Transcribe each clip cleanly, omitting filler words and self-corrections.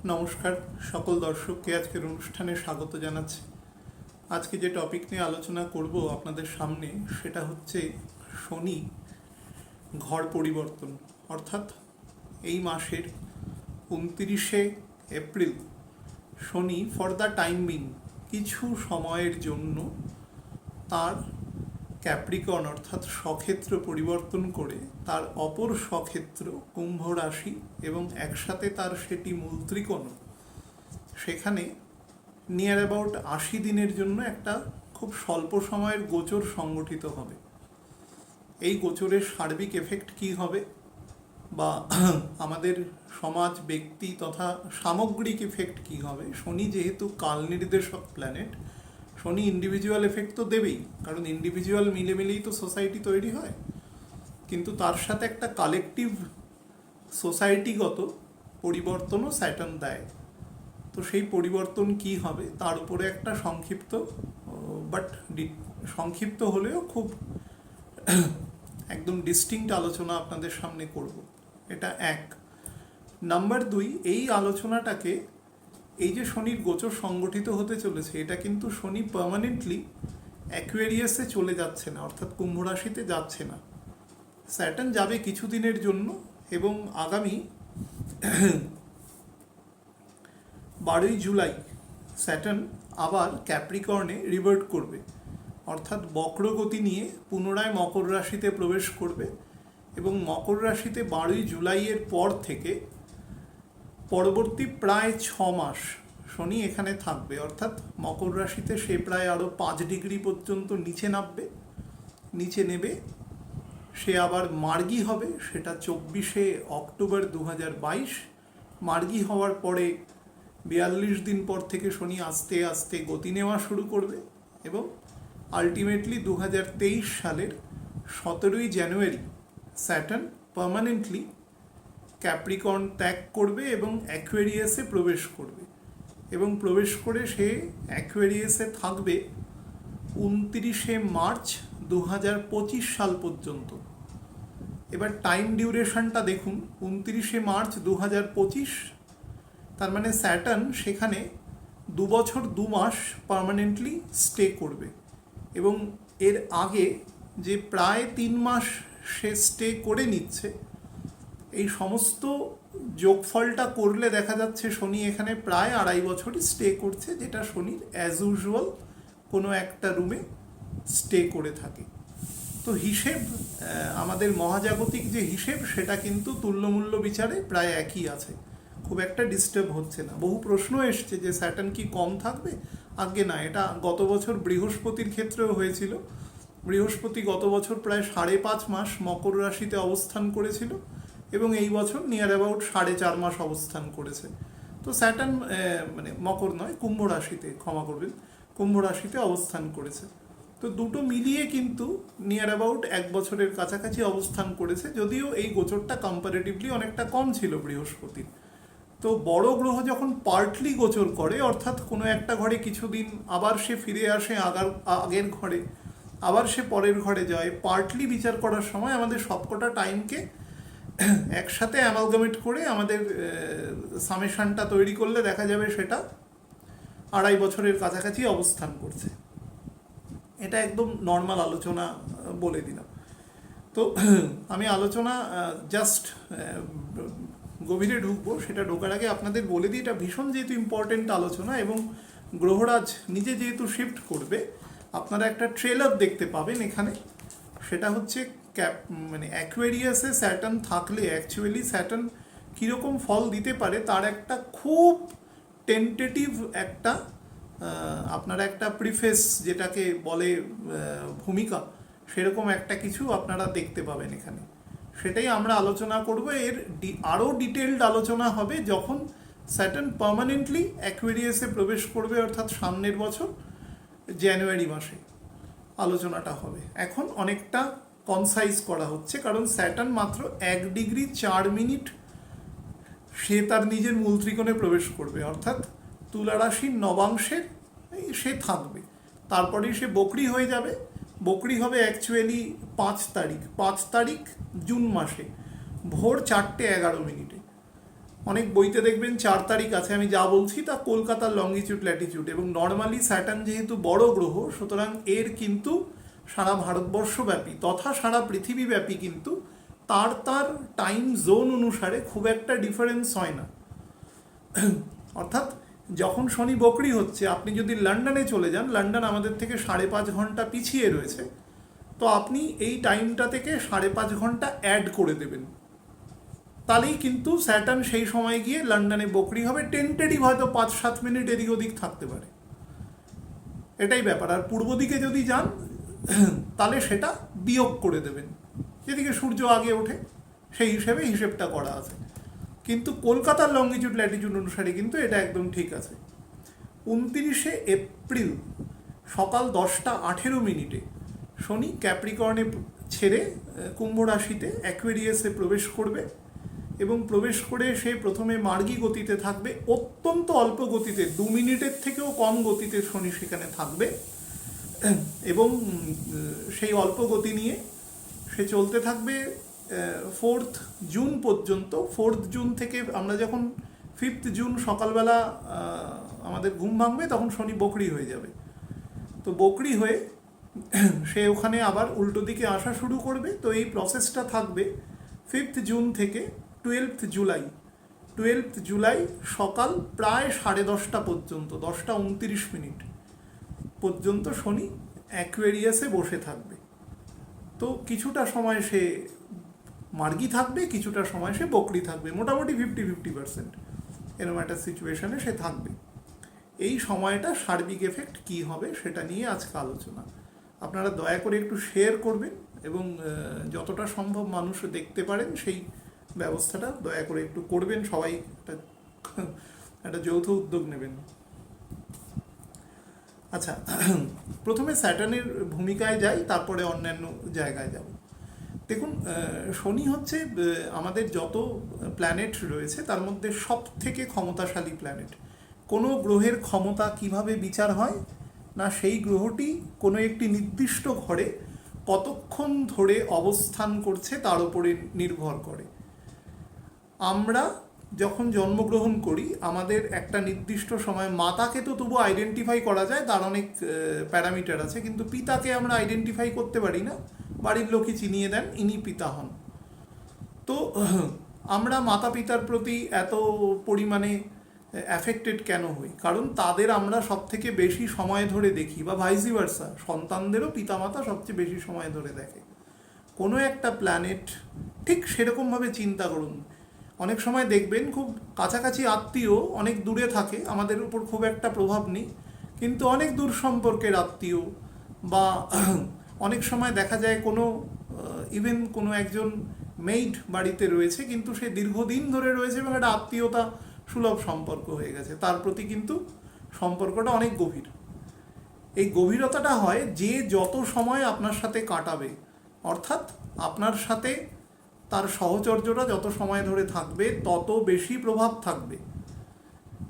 নমস্কার সকল দর্শককে আজকের অনুষ্ঠানে স্বাগত জানাচ্ছি। আজকে যে টপিক নিয়ে আলোচনা করব আপনাদের সামনে সেটা হচ্ছে শনি ঘর পরিবর্তন, অর্থাৎ এই মাসের 29শে এপ্রিল শনি ফর দ্য টাইম বিং কিছু সময়ের জন্য তার ক্যাপ্রিকর্ন অর্থাৎ স্বক্ষেত্র পরিবর্তন করে তার অপর স্বক্ষেত্র কুম্ভ রাশি এবং একসাথে তার সেটি মূল ত্রিকোণ, সেখানে নিয়ার অ্যাবাউট 80 দিনের জন্য একটা খুব স্বল্প সময়ের গোচর সংগঠিত হবে। এই গোচরের সার্বিক এফেক্ট কি হবে বা আমাদের সমাজ, ব্যক্তি তথা সামগ্রিক এফেক্ট কি হবে, শনি যেহেতু কাল নির্দেশক প্ল্যানেট, শনি ইন্ডিভিজুয়াল এফেক্ট তো দেবেই, কারণ ইন্ডিভিজুয়াল মিলেমিলেই তো সোসাইটি তৈরি হয়, কিন্তু তার সাথে একটা কালেকটিভ সোসাইটিগত পরিবর্তনও স্যাটার্ন দেয়। তো সেই পরিবর্তন কি হবে তার উপরে একটা সংক্ষিপ্ত হলেও খুব একদম ডিস্টিংক্ট আলোচনা আপনাদের সামনে করব। এটা এক। নাম্বার 2, এই আলোচনাটাকে, এই যে শনির গোচর সংগঠিত হতে চলেছে, এটা কিন্তু শনি পার্মানেন্টলি অ্যাকুয়ারিয়াসে চলে যাচ্ছে না, অর্থাৎ কুম্ভ রাশিতে যাচ্ছে না। স্যাটার্ন যাবে কিছুদিনের জন্য এবং আগামী 12ই জুলাই স্যাটার্ন আবার ক্যাপ্রিকর্নে রিভার্ট করবে, অর্থাৎ বক্রগতি নিয়ে পুনরায় মকর রাশিতে প্রবেশ করবে এবং মকর রাশিতে 12ই জুলাইয়ের পর থেকে পরবর্তী প্রায় 6 মাস শনি এখানে থাকবে, অর্থাৎ মকর রাশিতে সে প্রায় আরও 5 ডিগ্রি পর্যন্ত নিচে নেবে। সে আবার মার্গী হবে, সেটা 24শে অক্টোবর 2022। মার্গী হওয়ার পরে 42 দিন পর থেকে শনি আস্তে আস্তে গতি নেওয়া শুরু করবে এবং আলটিমেটলি 2023 সালের 17ই জানুয়ারি স্যাটার্ন পার্মানেন্টলি ক্যাপ্রিকর্ন ত্যাগ করবে এবং অ্যাকুয়ারিয়াসে প্রবেশ করবে এবং প্রবেশ করে সে অ্যাকুয়ারিয়াসে থাকবে 29শে মার্চ 2025 সাল পর্যন্ত। এবার টাইম ডিউরেশনটা দেখুন, 29শে মার্চ 2025, তার মানে স্যাটার্ন সেখানে 2 বছর 2 মাস পার্মানেন্টলি স্টে করবে এবং এর আগে যে প্রায় 3 মাস সে স্টে করে নিচ্ছে, এই সমস্ত যোগফলটা করলে দেখা যাচ্ছে শনি এখানে প্রায় 2.5 বছরই স্টে করছে, যেটা শনির অ্যাজ ইউজুয়াল কোনো একটা রুমে স্টে করে থাকে। তো হিসেব, আমাদের মহাজাগতিক যে হিসেব, সেটা কিন্তু তুল্যমূল্য বিচারে প্রায় একই আছে, খুব একটা ডিস্টার্ব হচ্ছে না। বহু প্রশ্ন এসছে যে স্যাটার্ন কি কম থাকবে? আগে না, এটা গত বছর বৃহস্পতির ক্ষেত্রেও হয়েছিল। বৃহস্পতি গত বছর প্রায় 5.5 মাস মকর রাশিতে অবস্থান করেছিল এবং এই বছর নিয়ার অ্যাবাউট 4.5 মাস অবস্থান করেছে। তো স্যাটার্ন মকর নয়, কুম্ভ রাশিতে, ক্ষমা করবেন, কুম্ভ রাশিতে অবস্থান করেছে। তো দুটো মিলিয়ে কিন্তু নিয়ার অ্যাবাউট 1 বছরের কাছাকাছি অবস্থান করেছে, যদিও এই গোচরটা কম্পারেটিভলি অনেকটা কম ছিল বৃহস্পতির। তো বড় গ্রহ যখন পার্টলি গোচর করে, অর্থাৎ কোনো একটা ঘরে কিছুদিন, আবার সে ফিরে আসে আগের ঘরে, আবার সে পরের ঘরে যায়, পার্টলি বিচার করার সময় আমাদের সবকটা টাইমকে একসাথে অ্যামালগামেট করে আমাদের সামেশনটা তৈরি করলে দেখা যাবে সেটা 2.5 বছরের কাছাকাছি অবস্থান করছে। এটা একদম নর্মাল আলোচনা বলে দিলাম। তো আমি আলোচনা জাস্ট গভীরে ঢুকবো, সেটা ঢোকার আগে আপনাদের বলে দিই, এটা ভীষণ যেহেতু ইম্পর্টেন্ট আলোচনা এবং গ্রহরাজ নিজে যেহেতু শিফট করবে, আপনারা একটা ট্রেলার দেখতে পাবেন এখানে। সেটা হচ্ছে অ্যাকুয়ারিয়াসে স্যাটার্ন থাকলে অ্যাকচুয়ালি স্যাটার্ন কীরকম ফল দিতে পারে তার একটা খুব টেন্টেটিভ একটা আপনারা একটা প্রিফেস, যেটাকে বলে ভূমিকা, সেরকম একটা কিছু আপনারা দেখতে পাবেন এখানে। সেটাই আমরা আলোচনা করব। এর আরও ডিটেলড আলোচনা হবে যখন স্যাটার্ন পার্মানেন্টলি অ্যাকুয়ারিয়াসে প্রবেশ করবে, অর্থাৎ সামনের বছর জানুয়ারি মাসে আলোচনাটা হবে। এখন অনেকটা কনসাইজ করা হচ্ছে, কারণ স্যাটার্ন মাত্র 1 ডিগ্রি 4 মিনিট সে তার নিজের মূল ত্রিকোণে প্রবেশ করবে, অর্থাৎ তুলা রাশির নবাংশের সে থাকবে, তারপরেই সে বকরি হয়ে যাবে। বকরি হবে অ্যাকচুয়ালি 5 তারিখ জুন মাসে ভোর 4:11 মিনিটে। অনেক বইতে দেখবেন 4 তারিখ আছে, আমি যা বলছি তা কলকাতার লঙ্গিটিউড ল্যাটিটিউড, এবং নর্মালি স্যাটার্ন যেহেতু বড় গ্রহ, সুতরাং এর কিন্তু সারা ভারতবর্ষব্যাপী তথা সারা পৃথিবীব্যাপী কিন্তু তার তার টাইম জোন অনুসারে খুব একটা ডিফারেন্স হয় না। অর্থাৎ যখন শনি বকরি হচ্ছে, আপনি যদি লন্ডনে চলে যান, লন্ডন আমাদের থেকে 5.5 ঘন্টা পিছিয়ে রয়েছে, তো আপনি এই টাইমটা থেকে 5.5 ঘন্টা অ্যাড করে দেবেন, তাহলেই কিন্তু স্যাটার্ন সেই সময় গিয়ে লন্ডনে বকরি হবে। টেন্টেটিভ হয়তো 5-7 মিনিট এদিক ওদিক থাকতে পারে, এটাই ব্যাপার। আর পূর্ব দিকে যদি যান তাহলে সেটা বিয়োগ করে দেবেন, যেদিকে সূর্য আগে ওঠে সেই হিসেবটা করা আছে। কিন্তু কলকাতার লঙ্গিটিউড ল্যাটিটিউড অনুসারে কিন্তু এটা একদম ঠিক আছে। 29শে এপ্রিল সকাল 10:18 শনি ক্যাপ্রিকর্নে ছেড়ে কুম্ভ রাশিতে অ্যাকুয়ারিয়াসে প্রবেশ করবে, এবং প্রবেশ করে সে প্রথমে মার্গী গতিতে থাকবে, অত্যন্ত অল্প গতিতে, 2 মিনিটের থেকেও কম গতিতে শনি সেখানে থাকবে, এবং সেই অল্প গতি নিয়ে সে চলতে থাকবে 4th জুন পর্যন্ত। 4th জুন থেকে আমরা যখন 5th জুন সকালবেলা আমাদের ঘুম ভাঙবে, তখন শনি বকরি হয়ে যাবে। তো বকরি হয়ে সে ওখানে আবার উল্টো দিকে আসা শুরু করবে। তো এই প্রসেসটা থাকবে 5th জুন থেকে 12th জুলাই। 12th জুলাই সকাল প্রায় 10:30 পর্যন্ত, 10:29 পর্যন্ত শনি অ্যাকুয়ারিয়াসে বসে থাকবে। তো কিছুটা সময় সে মার্গী থাকবে, কিছুটা সময় সে বকরি থাকবে, মোটামুটি 50-50% এরকম একটা সিচুয়েশনে সে থাকবে। এই সময়টা সার্বিক এফেক্ট কী হবে সেটা নিয়ে আজকে আলোচনা। আপনারা দয়া করে একটু শেয়ার করবেন, এবং যতটা সম্ভব মানুষ দেখতে পারেন সেই ব্যবস্থাটা দয়া করে একটু করবেন। সবাই একটা যৌথ উদ্যোগ নেবেন। আচ্ছা, প্রথমে স্যাটার্নের ভূমিকায় যাই, তারপরে অন্যান্য জায়গায় যাব। দেখুন, শনি হচ্ছে আমাদের যত প্ল্যানেট রয়েছে তার মধ্যে সব থেকে ক্ষমতাশালী প্ল্যানেট। কোনো গ্রহের ক্ষমতা কিভাবে বিচার হয় না, সেই গ্রহটি কোনো একটি নির্দিষ্ট ঘরে কতক্ষণ ধরে অবস্থান করছে তার উপরে নির্ভর করে। আমরা যখন জন্মগ্রহণ করি, আমাদের একটা নির্দিষ্ট সময়, মাতাকে তো তবু আইডেন্টিফাই করা যায়, তার অনেক প্যারামিটার আছে, কিন্তু পিতাকে আমরা আইডেন্টিফাই করতে পারি না। বাড়ির লোকই চিনিয়ে দেন ইনি পিতা হন। তো আমরা মাতা পিতার প্রতি এত পরিমাণে অ্যাফেক্টেড কেন হই? কারণ তাদের আমরা সব থেকে বেশি সময় ধরে দেখি, বা ভাইসি ভার্সা, সন্তানদেরও পিতামাতা সবচেয়ে বেশি সময় ধরে দেখে। কোনো একটা প্ল্যানেট ঠিক সেরকমভাবে চিন্তা করুন, অনেক সময় দেখবেন খুব কাছাকাছি আত্মীয় অনেক দূরে থাকে, আমাদের উপর খুব একটা প্রভাব নেই, কিন্তু অনেক দূর সম্পর্কের আত্মীয়, বা অনেক সময় দেখা যায় কোনো ইভেন কোনো একজন মেইড বাড়িতে রয়েছে, কিন্তু সে দীর্ঘদিন ধরে রয়েছে এবং একটা আত্মীয়তা সুলভ সম্পর্ক হয়ে গেছে, তার প্রতি কিন্তু সম্পর্কটা অনেক গভীর। এই গভীরতাটা হয় যে যত সময় আপনার সাথে কাটাবে, অর্থাৎ আপনার সাথে তার সহচর্যটা যত সময় ধরে থাকবে তত বেশি প্রভাব থাকবে।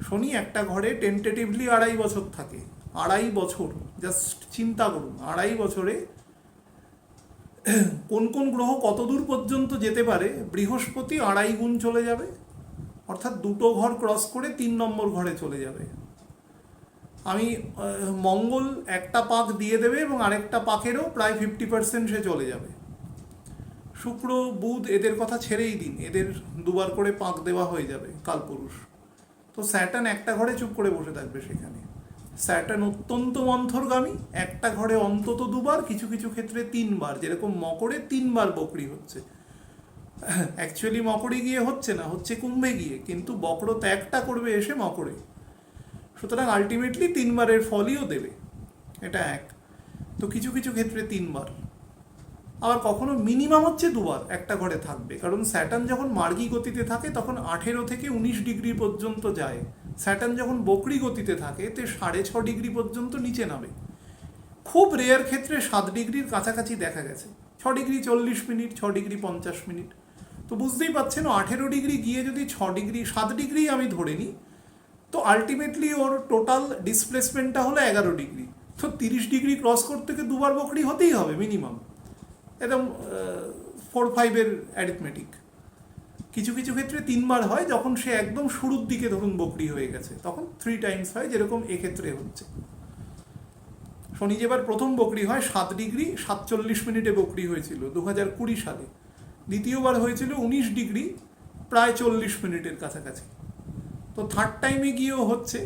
শনি একটা ঘরে টেন্টেটিভলি 2.5 বছর থাকে। 2.5 বছর, জাস্ট চিন্তা করুন, 2.5 বছরে কোন কোন গ্রহ কত দূর পর্যন্ত যেতে পারে। বৃহস্পতি 2.5 গুণ চলে যাবে, অর্থাৎ 2টো ঘর ক্রস করে 3 নম্বর ঘরে চলে যাবে। মঙ্গল একটা পাক দিয়ে দেবে এবং আরেকটা পাকেরও প্রায় 50% সে চলে যাবে। শুক্র বুধ এদের কথা ছেড়েই দিন, এদের 2বার করে পাক দেওয়া হয়ে যাবে, কালপুরুষ। তো স্যাটার্ন একটা ঘরে চুপ করে বসে থাকবে সেখানে। স্যাটার্ন অত্যন্ত মন্থরগামী, একটা ঘরে অন্তত 2বার, কিছু কিছু ক্ষেত্রে 3বার, যেরকম মকরে 3বার বকরি হচ্ছে। অ্যাকচুয়ালি মকরে গিয়ে হচ্ছে না, হচ্ছে কুম্ভে গিয়ে, কিন্তু বক্র ত্যাগটা করবে এসে মকরে। সুতরাং আলটিমেটলি 3বারের ফলইও দেবে, এটা এক। তো কিছু কিছু ক্ষেত্রে 3বার, আবার কখনো মিনিমাম হচ্ছে 2বার একটা ঘরে থাকবে। কারণ স্যাটার্ন যখন মার্গী গতিতে থাকে তখন 18 থেকে 19 ডিগ্রি পর্যন্ত যায়। স্যাটার্ন যখন বকরি গতিতে থাকে তে 6.5 ডিগ্রি পর্যন্ত নিচে নামে। খুব রেয়ার ক্ষেত্রে 7 ডিগ্রির কাছাকাছি দেখা গেছে, 6 ডিগ্রি 40 মিনিট, 6 ডিগ্রি 50 মিনিট। তো বুঝতেই পারছেন, 18 ডিগ্রি গিয়ে যদি 7 ডিগ্রি আমি ধরে নিই, তো আলটিমেটলি ওর টোটাল ডিসপ্লেসমেন্টটা হলো 11 ডিগ্রি। তো 30 ডিগ্রি ক্রস করতে গিয়ে 2বার বকরি হতেই হবে মিনিমাম, একদম 4-5 অ্যারিথমেটিক। কিছু কিছু ক্ষেত্রে 3 বার হয়, যখন সে একদম শুরুর দিকে ধরুন বকরি হয়ে গেছে তখন 3 টাইমস হয়, যেরকম এক্ষেত্রে হচ্ছে। শনি যেবার প্রথম বকরি হয় 7°47' বকরি হয়েছিল 2020 সালে, দ্বিতীয়বার হয়েছিল 19° প্রায় 40 মিনিটের কাছাকাছি। তো থার্ড টাইমে গিয়েও হচ্ছে,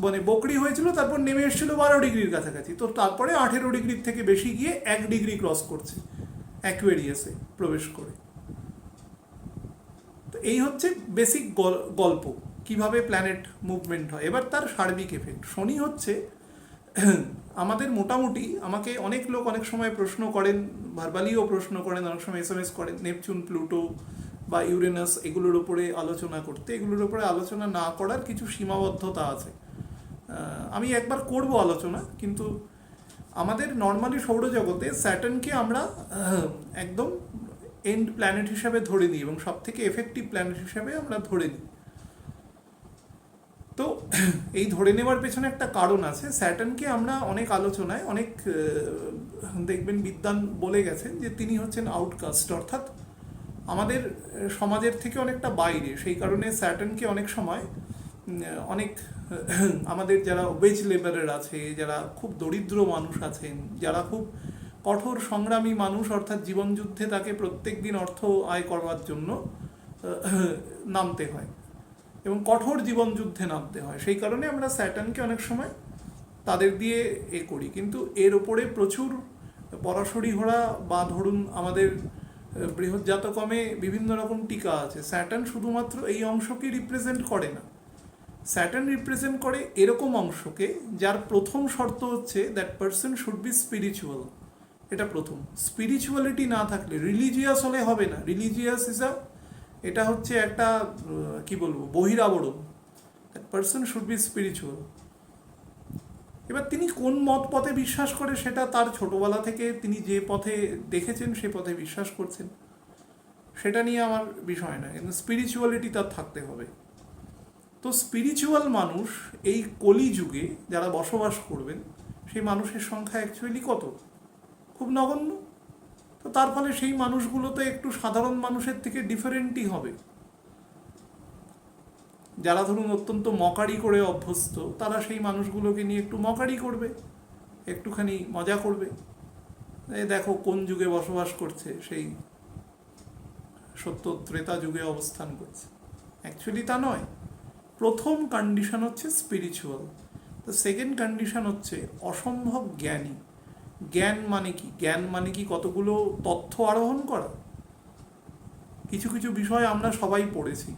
মানে বকরি হয়েছিল তারপর নেমে এসেছিল 12°-র কাছাকাছি, তো তারপরে 18°-র থেকে বেশি গিয়ে 1° ক্রস করছে অ্যাকুয়ারিয়াসে প্রবেশ করে। তো এই হচ্ছে বেসিক গল্প কিভাবে প্ল্যানেট মুভমেন্ট হয়। এবার তার সার্বিক এফেক্ট। শনি হচ্ছে আমাদের মোটামুটি, আমাকে অনেক লোক অনেক সময় প্রশ্ন করেন, ভার্বালিও প্রশ্ন করেন, অনেক সময় SMS করেন, নেপচুন, প্লুটো বা ইউরেনাস এগুলোর ওপরে আলোচনা করতে। এগুলোর ওপরে আলোচনা না করার কিছু সীমাবদ্ধতা আছে। আমি একবার করব আলোচনা, কিন্তু আমাদের নর্মালি সৌরজগতে স্যাটার্নকে আমরা একদম এন্ড প্ল্যানেট হিসাবে ধরে নিই এবং সব থেকে এফেক্টিভ প্ল্যানেট হিসাবে আমরা ধরে নিই। তো এই ধরে নেওয়ার পেছনে একটা কারণ আছে। স্যাটার্নকে আমরা অনেক আলোচনায়, অনেক দেখবেন বিদ্বান বলে গেছেন যে তিনি হচ্ছেন আউটকাস্ট, অর্থাৎ আমাদের সমাজের থেকে অনেকটা বাইরে। সেই কারণে স্যাটার্নকে অনেক সময় অনেক আমাদের যারা ওয়েজ লেবারের আছে, যারা খুব দরিদ্র মানুষ আছেন, যারা খুব কঠোর সংগ্রামী মানুষ, অর্থাৎ জীবনযুদ্ধে তাকে প্রত্যেক দিন অর্থ আয় করবার জন্য নামতে হয় এবং কঠোর জীবনযুদ্ধে নামতে হয়, সেই কারণে আমরা স্যাটার্নকে অনেক সময় তাদের দিয়ে করি। কিন্তু এর ওপরে প্রচুর পরাশরী ঘোড়া বা ধরুন আমাদের বৃহৎজাতকমে বিভিন্ন রকম টিকা আছে। স্যাটার্ন শুধুমাত্র এই অংশকে রিপ্রেজেন্ট করে না, স্যাটার্ন রিপ্রেজেন্ট করে এরকম অংশকে যার প্রথম শর্ত হচ্ছে that person should be spiritual. এটা প্রথম। স্পিরিচুয়ালিটি না থাকলে, রিলিজিয়াস হলে হবে না। রিলিজিয়াস এটা হচ্ছে একটা কি বলবো বহিরাবরণ। That person should be spiritual. এবার তিনি কোন মত পথে বিশ্বাস করে সেটা তার ছোটবেলা থেকে তিনি যে পথে দেখেছেন সে পথে বিশ্বাস করছেন, সেটা নিয়ে আমার বিষয় না, কিন্তু স্পিরিচুয়ালিটি তার থাকতে হবে। তো স্পিরিচুয়াল মানুষ এই কলিযুগে যারা বসবাস করবেন, সেই মানুষের সংখ্যা অ্যাকচুয়ালি কত? খুব নগণ্য। তো তার ফলে সেই মানুষগুলো তো একটু সাধারণ মানুষের থেকে ডিফারেন্টই হবে। যারা ধরুন অত্যন্ত মকারি করে অভ্যস্ত, তারা সেই মানুষগুলোকে নিয়ে একটু মকারি করবে, একটুখানি মজা করবে, দেখো কোন যুগে বসবাস করছে, সেই সত্য ত্রেতা যুগে অবস্থান করছে। অ্যাকচুয়ালি তা নয়। প্রথম কন্ডিশন হচ্ছে স্পিরিচুয়াল। তো সেকেন্ড কন্ডিশন হচ্ছে অসম্ভব জ্ঞানী। জ্ঞান মানে কি? জ্ঞান মানে কি কতগুলো তথ্য আরোহণ করা? কিছু কিছু বিষয় আমরা সবাই পড়েছি,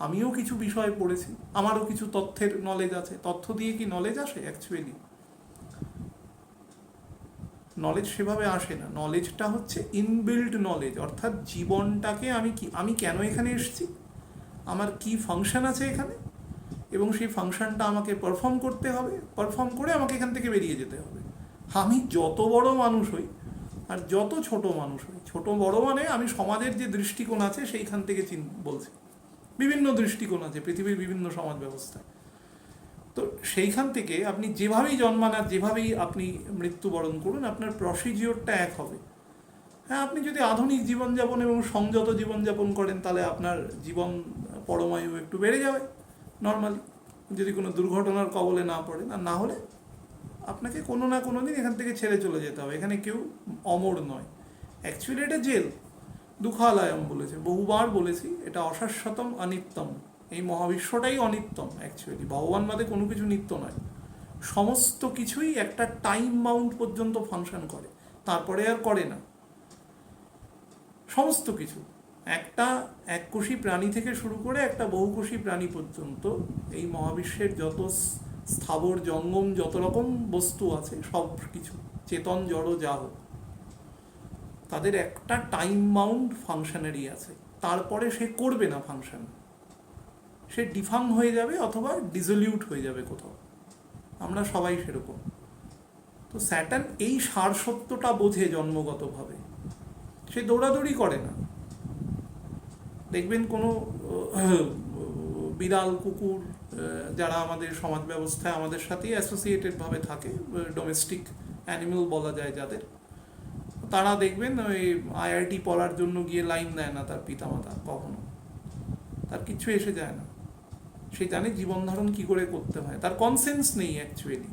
আমিও কিছু বিষয় পড়েছি, আমারও কিছু তথ্যের নলেজ আছে। তথ্য দিয়ে কি নলেজ আসে? অ্যাকচুয়ালি নলেজ সেভাবে আসে না। নলেজটা হচ্ছে ইনবিল্ট নলেজ, অর্থাৎ জীবনটাকে আমি কেন এখানে এসেছি, আমার কি ফাংশন আছে এখানে, এবং সেই ফাংশনটা আমাকে পারফর্ম করতে হবে, পারফর্ম করে আমাকে এখান থেকে বেরিয়ে যেতে হবে। আমি যত বড় মানুষ হই আর যত ছোট মানুষ হই, ছোট বড় মানে আমি সমাজের যে দৃষ্টিকোণ আছে সেইখান থেকে বলছি। বিভিন্ন দৃষ্টিকোণ আছে পৃথিবীর বিভিন্ন সমাজ ব্যবস্থায়। তো সেইখান থেকে আপনি যেভাবেই জন্মান আর যেভাবেই আপনি মৃত্যুবরণ করুন, আপনার প্রসিজিওরটা এক হবে। হ্যাঁ, আপনি যদি আধুনিক জীবনযাপন এবং সংযত জীবনযাপন করেন, তাহলে আপনার জীবন পরমায়ু একটু বেড়ে যাবে নর্মালি, যদি কোনো দুর্ঘটনার কবলে না পড়েন। আর না হলে আপনাকে কোনো না কোনো দিন এখান থেকে ছেড়ে চলে যেতে হবে। এখানে কেউ অমর নয়। অ্যাকচুয়ালি এটা জেল। দুঃখালয়ম বলেছে, বহুবার বলেছি, এটা অশাশ্বতম অনিত্যম। এই মহাবিশ্বটাই অনিত্যম। অ্যাকচুয়ালি ভগবান বাদে কোনো কিছু নিত্য নয়। সমস্ত কিছুই একটা টাইম বাউন্ড পর্যন্ত ফাংশন করে, তারপরে আর করে না। সমস্ত কিছু একটা এককোষী প্রাণী থেকে শুরু করে একটা বহুকোষী প্রাণী পর্যন্ত এই মহাবিশ্বের যত স্থাবর জঙ্গম যত রকম বস্তু আছে, সব কিছু চেতন জড় যা হোক, তাদের একটা টাইম বাউন্ড ফাংশনারি আছে। তারপরে সে করবে না ফাংশন, সে ডিফার্ম হয়ে যাবে অথবা ডিজলিউট হয়ে যাবে কোথাও। আমরা সবাই সেরকম। তো স্যাটার্ন এই সারসত্যটা বোঝে জন্মগতভাবে, সে দৌড়াদৌড়ি করে না। দেখবেন কোনো বিড়াল, কুকুর যারা আমাদের সমাজ ব্যবস্থায় আমাদের সাথেই অ্যাসোসিয়েটেডভাবে থাকে, ডোমেস্টিক অ্যানিমেল বলা যায় যাদের, তারা দেখবেন ওই IIT পড়ার জন্য গিয়ে লাইন দেয় না তার পিতামাতা কখনো। তার কিছু এসে যায় না। সে জানে জীবন ধারণ কী করে করতে হয়, তার কনসেন্স নেই অ্যাকচুয়ালি,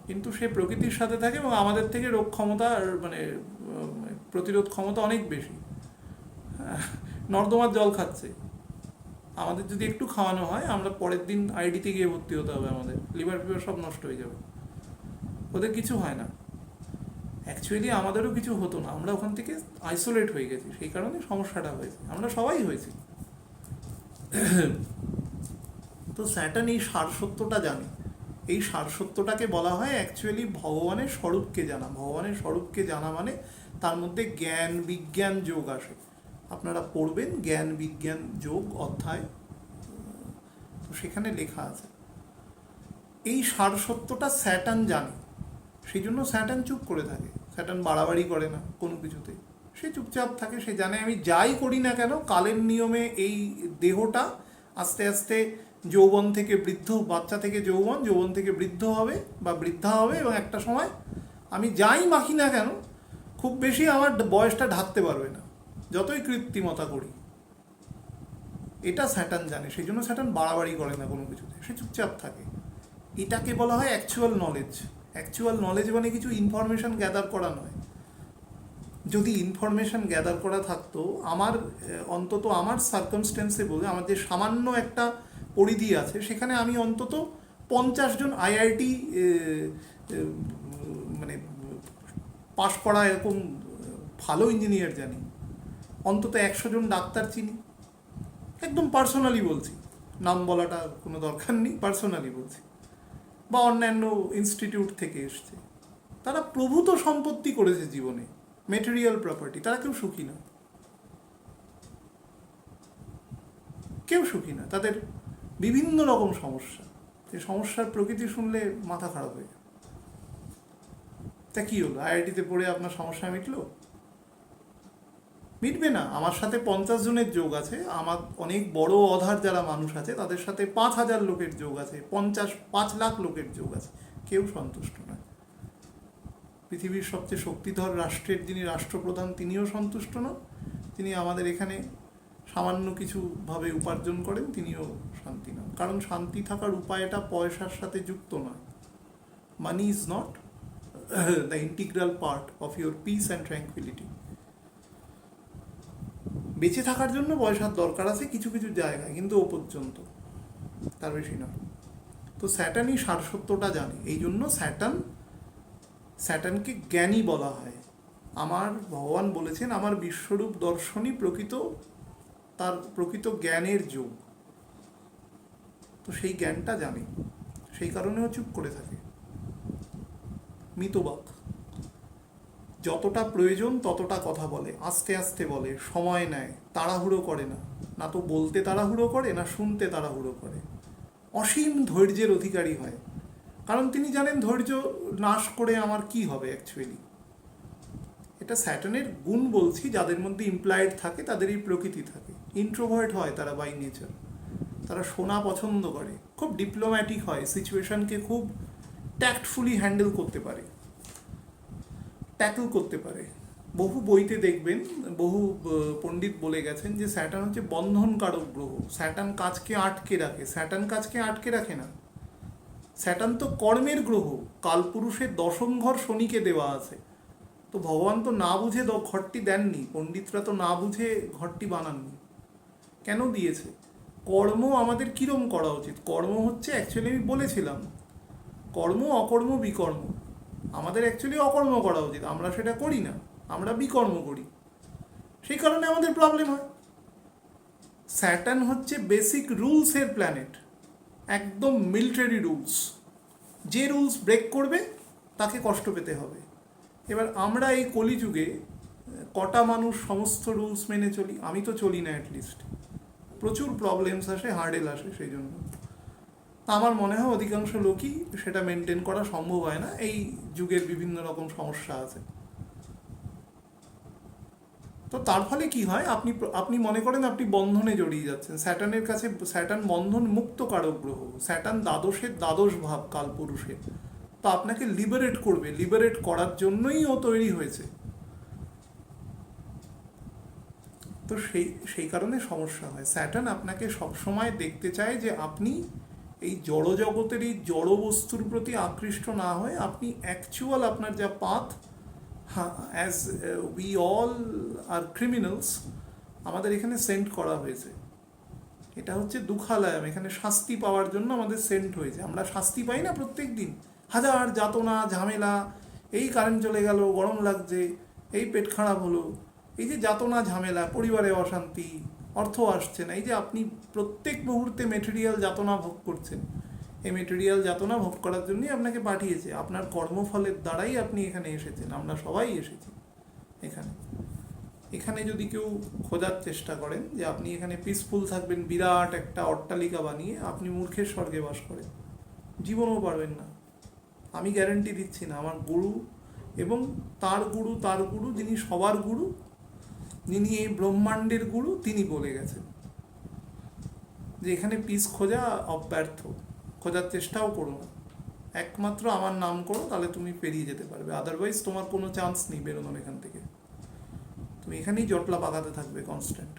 কিন্তু সে প্রকৃতির সাথে থাকে এবং আমাদের থেকে রোগ ক্ষমতা আর প্রতিরোধ ক্ষমতা অনেক বেশি। নর্দমার জল খাচ্ছে, আমাদের যদি একটু খাওয়ানো হয় আমরা পরের দিন আইডিতে গিয়ে ভর্তি হতে হবে, আমাদের লিভার ফিভার সব নষ্ট হয়ে যাবে। ওদের কিছু হয় না, অ্যাকচুয়ালি আমাদেরও কিছু হতো না, আমরা ওখান থেকে আইসোলেট হয়ে গেছি, সেই কারণে সমস্যাটা হয়েছে, আমরা সবাই হয়েছি। তো স্যাটার্ন এই সারসত্যটা জানে, এই সারসত্যটাকে বলা হয় অ্যাকচুয়ালি ভগবানের স্বরূপকে জানা। ভগবানের স্বরূপকে জানা মানে তার মধ্যে জ্ঞান বিজ্ঞান যোগ আসে। আপনারা পড়বেন জ্ঞান বিজ্ঞান যোগ অধ্যায়, তো সেখানে লেখা আছে এই সারসত্যটা স্যাটার্ন জানে, সেই জন্য স্যাটার্ন চুপ করে থাকে। স্যাটার্ন বাড়াবাড়ি করে না কোনো কিছুতে, সে চুপচাপ থাকে। সে জানে আমি যাই করি না কেন কালের নিয়মে এই দেহটা আস্তে আস্তে যৌবন থেকে বৃদ্ধ, বাচ্চা থেকে যৌবন, যৌবন থেকে বৃদ্ধ হবে বা বৃদ্ধা হবে, এবং একটা সময় আমি যাই মাখি না কেন খুব বেশি আমার বয়সটা ঢাকতে পারবে না, যতই কৃত্রিমতা করি। এটা স্যাটার্ন জানে, সেই জন্য স্যাটার্ন বাড়াবাড়ি করে না কোনো কিছুতে, সে চুপচাপ থাকে। এটাকে বলা হয় অ্যাকচুয়াল নলেজ। অ্যাকচুয়াল নলেজ মানে কিছু ইনফরমেশন গ্যাদার করা নয়। যদি ইনফরমেশন গ্যাদার করা থাকতো, আমার অন্তত আমার সার্কামস্টেন্সে বলে, আমার যে সামান্য একটা পরিধি আছে সেখানে আমি অন্তত 50 জন আইআইটি মানে পাশ করা এরকম ভালো ইঞ্জিনিয়ার জানি, অন্তত 100 জন ডাক্তার চিনি, একদম পার্সোনালি বলছি, নাম বলাটা কোনো দরকার নেই, পার্সোনালি বলছি, বা অন্যান্য ইনস্টিটিউট থেকে এসছে, তারা প্রভূত সম্পত্তি করেছে জীবনে, মেটেরিয়াল প্রপার্টি, তারা কেউ সুখী না, কেউ সুখী না, তাদের বিভিন্ন রকম সমস্যা। এই সমস্যার প্রকৃতি শুনলে মাথা খারাপ হয়ে যায়। তা কী হলো, আইআইটিতে পড়ে আপনার সমস্যা মিটলো? মিটবে না। আমার সাথে 50 জনের যোগ আছে, আমার অনেক বড় অধার যারা মানুষ আছে তাদের সাথে 5000 লোকের যোগ আছে, 5 লাখ লোকের যোগ আছে, কেউ সন্তুষ্ট নয়। পৃথিবীর সবচেয়ে শক্তিধর রাষ্ট্রের যিনি রাষ্ট্রপ্রধান তিনিও সন্তুষ্ট নন, তিনি আমাদের এখানে সামান্য কিছুভাবে উপার্জন করেন, তিনিও শান্তি নন। কারণ শান্তি থাকার উপায়টা পয়সার সাথে যুক্ত নয়। Money is not the integral part of your peace and tranquillity. বেঁচে থাকার জন্য পয়সার দরকার আছে কিছু কিছু জায়গায়, কিন্তু ও পর্যন্ত, তার বেশি নয়। তো স্যাটার্নই সারসত্যটা জানে, এই জন্য স্যাটার্নকে জ্ঞানী বলা হয়। আমার ভগবান বলেছেন আমার বিশ্বরূপ দর্শনই তার প্রকৃত জ্ঞানের যোগ। তো সেই জ্ঞানটা জানে, সেই কারণেও চুপ করে থাকে, মিতবাক। যতটা প্রয়োজন ততটা কথা বলে, আস্তে আস্তে বলে, সময় নেয়, তাড়াহুড়ো করে না, না তো বলতে তাড়াহুড়ো করে না শুনতে তাড়াহুড়ো করে। অসীম ধৈর্যের অধিকারী হয়, কারণ তিনি জানেন ধৈর্য নাশ করে আমার কি হবে অ্যাকচুয়ালি। এটা স্যাটার্নের গুণ বলছি, যাদের মধ্যে ইমপ্লয়েড থাকে তাদের এই প্রকৃতি থাকে। ইন্ট্রোভার্ট হয় তারা বাই নেচার, তারা শোনা পছন্দ করে, খুব ডিপ্লোম্যাটিক হয়, সিচুয়েশনকে খুব ট্যাক্টফুলি হ্যান্ডেল করতে পারে, ট্যাকল করতে পারে। বহু বইতে দেখবেন, বহু পণ্ডিত বলে গেছেন যে স্যাটার্ন হচ্ছে বন্ধনকারক গ্রহ। স্যাটার্ন কাজকে আটকে রাখে, স্যাটার্ন কাজকে আটকে রাখে না। স্যাটার্ন তো কর্মের গ্রহ, কালপুরুষের 10ম ঘর শনিকে দেওয়া আছে। তো ভগবান তো না বুঝে ঘরটি দেননি, পণ্ডিতরা তো না বুঝে ঘরটি বানাননি। কেন দিয়েছে? কর্ম আমাদের কীরম করা উচিত? কর্ম হচ্ছে অ্যাকচুয়ালি আমি বলেছিলাম কর্ম অকর্ম বিকর্ম। আমাদের অ্যাকচুয়ালি অকর্ম করা উচিত, আমরা সেটা করি না, আমরা বিকর্ম করি, সেই কারণে আমাদের প্রবলেম হয়। স্যাটার্ন হচ্ছে বেসিক রুলসের প্ল্যানেট, একদম মিলিটারি রুলস। যে রুলস ব্রেক করবে তাকে কষ্ট পেতে হবে। এবার আমরা এই কলিযুগে কটা মানুষ সমস্ত রুলস মেনে চলি? আমি তো চলি না, অ্যাটলিস্ট প্রচুর প্রবলেমস আসে, হার্ডেল আসে, সেই জন্য আমার মনে হয় অধিকাংশ লোকই সেটা মেনটেন করা সম্ভব হয় না। এই যুগের বিভিন্ন রকম সমস্যা আছে। তো তার ফলে কি হয়, আপনি মনে করেন আপনি বন্ধনে জড়িয়ে যাচ্ছেন। স্যাটার্নের কাছে স্যাটার্ন বন্ধন মুক্ত কারক গ্রহ, স্যাটার্ন দ্বাদশ ভাব কালপুরুষের। তো আপনাকে লিবারেট করবে, লিবারেট করার জন্যই ও তৈরি হয়েছে। তো সেই কারণে সমস্যা হয়। স্যাটার্ন আপনাকে সবসময় দেখতে চায় যে আপনি এই জড় জগতের এই জড় বস্তুর প্রতি আকৃষ্ট না হয়ে আপনি অ্যাকচুয়াল আপনার যা পাথ, হ্যাঁ, as we all are criminals, আমাদের এখানে সেন্ট করা হয়েছে। এটা হচ্ছে দুঃখালয়, এখানে শাস্তি পাওয়ার জন্য আমাদের সেন্ট হয়েছে। আমরা শাস্তি পাই না প্রত্যেক দিন, হাজার যাতনা ঝামেলা, এই কারেন্ট চলে গেল, গরম লাগছে, এই পেট খারাপ হলো, এই যে যাতনা ঝামেলা, পরিবারে অশান্তি, অর্থ আসছে না, এই যে আপনি প্রত্যেক মুহূর্তে মেটেরিয়াল যাতনা ভোগ করছেন, এই মেটেরিয়াল যাতনা ভোগ করার জন্যই আপনাকে পাঠিয়েছে। আপনার কর্মফলের দ্বারাই আপনি এখানে এসেছেন, আমরা সবাই এসেছি এখানে। এখানে যদি কেউ খোঁজার চেষ্টা করেন যে আপনি এখানে পিসফুল থাকবেন বিরাট একটা অট্টালিকা বানিয়ে, আপনি মূর্খের স্বর্গে বাস করেন, জীবনও পারবেন না। আমি গ্যারেন্টি দিচ্ছি না। আমার গুরু এবং তার গুরু যিনি সবার গুরু, যিনি এই ব্রহ্মাণ্ডের গুরু, তিনি বলে গেছেন যে এখানে পিস খোঁজা অব্যর্থ, খোঁজার চেষ্টাও করো না, একমাত্র আমার নাম করো, তাহলে তুমি পেরিয়ে যেতে পারবে, আদারওয়াইজ তোমার কোনো চান্স নেই বেরোনোর এখান থেকে। তুমি এখানেই জটলা পাকাতে থাকবে কনস্ট্যান্ট।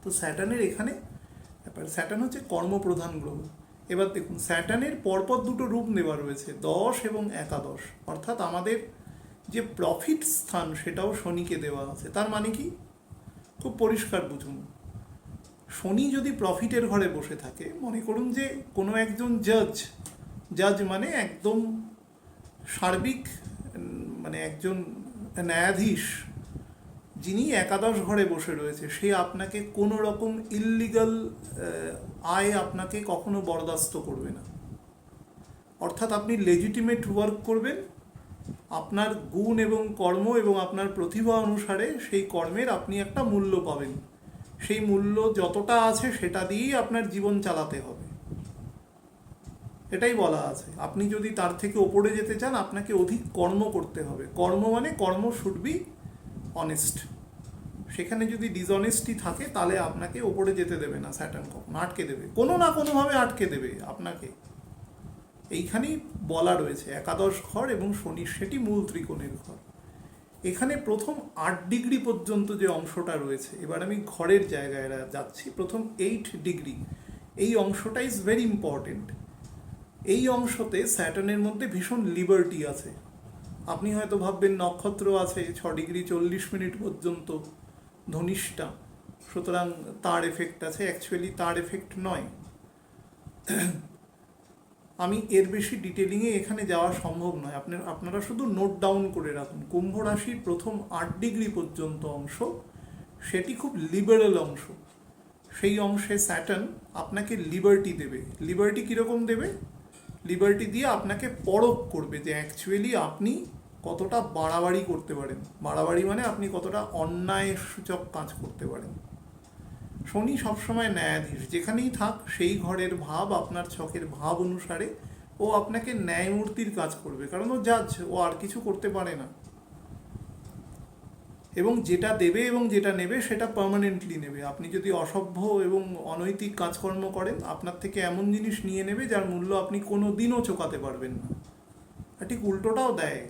তো স্যাটার্নের এখানে ব্যাপার, স্যাটার্ন হচ্ছে কর্মপ্রধান গ্রহ। এবার দেখুন, স্যাটার্নের পরপর দুটো রূপ নেওয়া রয়েছে, 10 এবং 11, অর্থাৎ আমাদের যে প্রফিট স্থান সেটাও শনিকে দেওয়া আছে। তার মানে কি, খুব পরিষ্কার বুঝুন। শনি যদি প্রফিটের ঘরে বসে থাকে, মনে করুন যে কোনো একজন জাজ মানে একদম সার্বিক, মানে একজন ন্যায়াধীশ, যিনি 11 ঘরে বসে রয়েছে, সে আপনাকে কোনো রকম ইললিগাল আয় আপনাকে কখনো বরদাস্ত করবে না। অর্থাৎ আপনি লেজিটিমেট ওয়ার্ক করবেন, আপনার গুণ এবং কর্ম এবং আপনার প্রতিভা অনুসারে সেই কর্মের আপনি একটা মূল্য পাবেন। সেই মূল্য যতটা আছে সেটা দিয়েই আপনার জীবন চালাতে হবে, এটাই বলা আছে। আপনি যদি তার থেকে ওপরে যেতে চান, আপনাকে অধিক কর্ম করতে হবে। কর্ম মানে কর্ম শুড বি অনেস্ট। সেখানে যদি ডিসঅনেস্টি থাকে, তাহলে আপনাকে ওপরে যেতে দেবে না স্যাটার্ন, কখনো আটকে দেবে, কোনো না কোনোভাবে আটকে দেবে আপনাকে। এইখানেই বলা রয়েছে 11 ঘর এবং শনির সেটি মূল ত্রিকোণের ঘর। এখানে প্রথম 8 ডিগ্রি পর্যন্ত যে অংশটা রয়েছে, এবার আমি ঘরের জায়গায় যাচ্ছি। প্রথম 8 ডিগ্রি, এই অংশটা ইজ ভেরি ইম্পর্টেন্ট। এই অংশতে স্যাটার্নের মধ্যে ভীষণ লিবার্টি আছে। আপনি হয়তো ভাববেন নক্ষত্র আছে 6 ডিগ্রি 40 মিনিট পর্যন্ত ধনিষ্ঠা, সুতরাং তার এফেক্ট আছে। অ্যাকচুয়ালি তার এফেক্ট নয়। আমি এর বেশি ডিটেলিংয়ে এখানে যাওয়া সম্ভব নয়, আপনারা শুধু নোট ডাউন করে রাখুন। কুম্ভ রাশির প্রথম 8 ডিগ্রি পর্যন্ত অংশ, সেটি খুব লিবারেল অংশ। সেই অংশে স্যাটার্ন আপনাকে লিবার্টি দেবে। লিবার্টি কীরকম দেবে? লিবার্টি দিয়ে আপনাকে পরখ করবে যে অ্যাকচুয়ালি আপনি কতটা বাড়াবাড়ি করতে পারেন। বাড়াবাড়ি মানে আপনি কতটা অন্যায় সূচক কাজ করতে পারেন। শনি সবসময় ন্যায়াধীশ, যেখানেই থাক সেই ঘরের ভাব, আপনার ছকের ভাব অনুসারে ও আপনাকে ন্যায়মূর্তির কাজ করবে, কারণ ও জাজ, ও আর কিছু করতে পারে না। এবং যেটা দেবে এবং যেটা নেবে সেটা পার্মানেন্টলি নেবে। আপনি যদি অসভ্য এবং অনৈতিক কাজকর্ম করেন, আপনার থেকে এমন জিনিস নিয়ে নেবে যার মূল্য আপনি কোনো দিনও চোকাতে পারবেন না। আর ঠিক উল্টোটাও দেয়,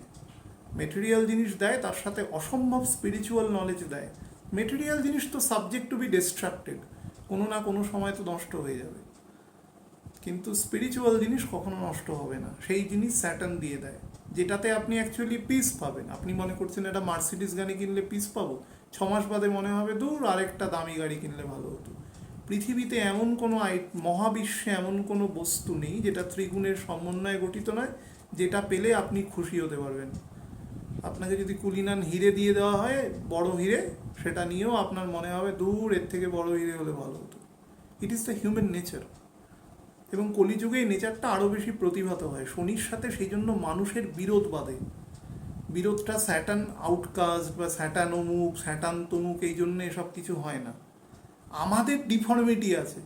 মেটেরিয়াল জিনিস দেয়, তার সাথে অসম্ভব স্পিরিচুয়াল নলেজ দেয়। মেটেরিয়াল জিনিস তো সাবজেক্ট টু বি ডিস্ট্রাক্টেড, কোনো না কোনো সময় তো নষ্ট হয়ে যাবে, কিন্তু স্পিরিচুয়াল জিনিস কখনো নষ্ট হবে না। সেই জিনিস স্যাটার্ন দিয়ে দেয়, যেটাতে আপনি অ্যাকচুয়ালি পিস পাবেন। আপনি মনে করছেন একটা মার্সিডিস গাড়ি কিনলে পিস পাবো, 6 মাস বাদে মনে হবে দূর আরেকটা দামি গাড়ি কিনলে ভালো হতো। পৃথিবীতে এমন কোনো মহাবিশ্বে এমন কোনো বস্তু নেই যেটা ত্রিগুণের সমন্বয়ে গঠিত নয়, যেটা পেলে আপনি খুশি হতে পারবেন। আপনাকে যদি কুলিনান হিরে দিয়ে দেওয়া হয়, বড় হিরে, সেটা নিয়েও আপনার মনে হবে দূর এর থেকে বড় হিরে হলে ভালো হতো। It is the human nature. এবং কলিযুগে এই নেচারটা আরও বেশি প্রতিভাত হয় শনির সাথে, সেই জন্য মানুষের বিরোধ বাঁধে। বিরোধটা স্যাটার্ন আউটকাস্ট বা স্যাটার্ন অমুক স্যাটার্ন তমুক এই জন্য এসব কিছু হয় না। আমাদের ডিফর্মিটি আছে।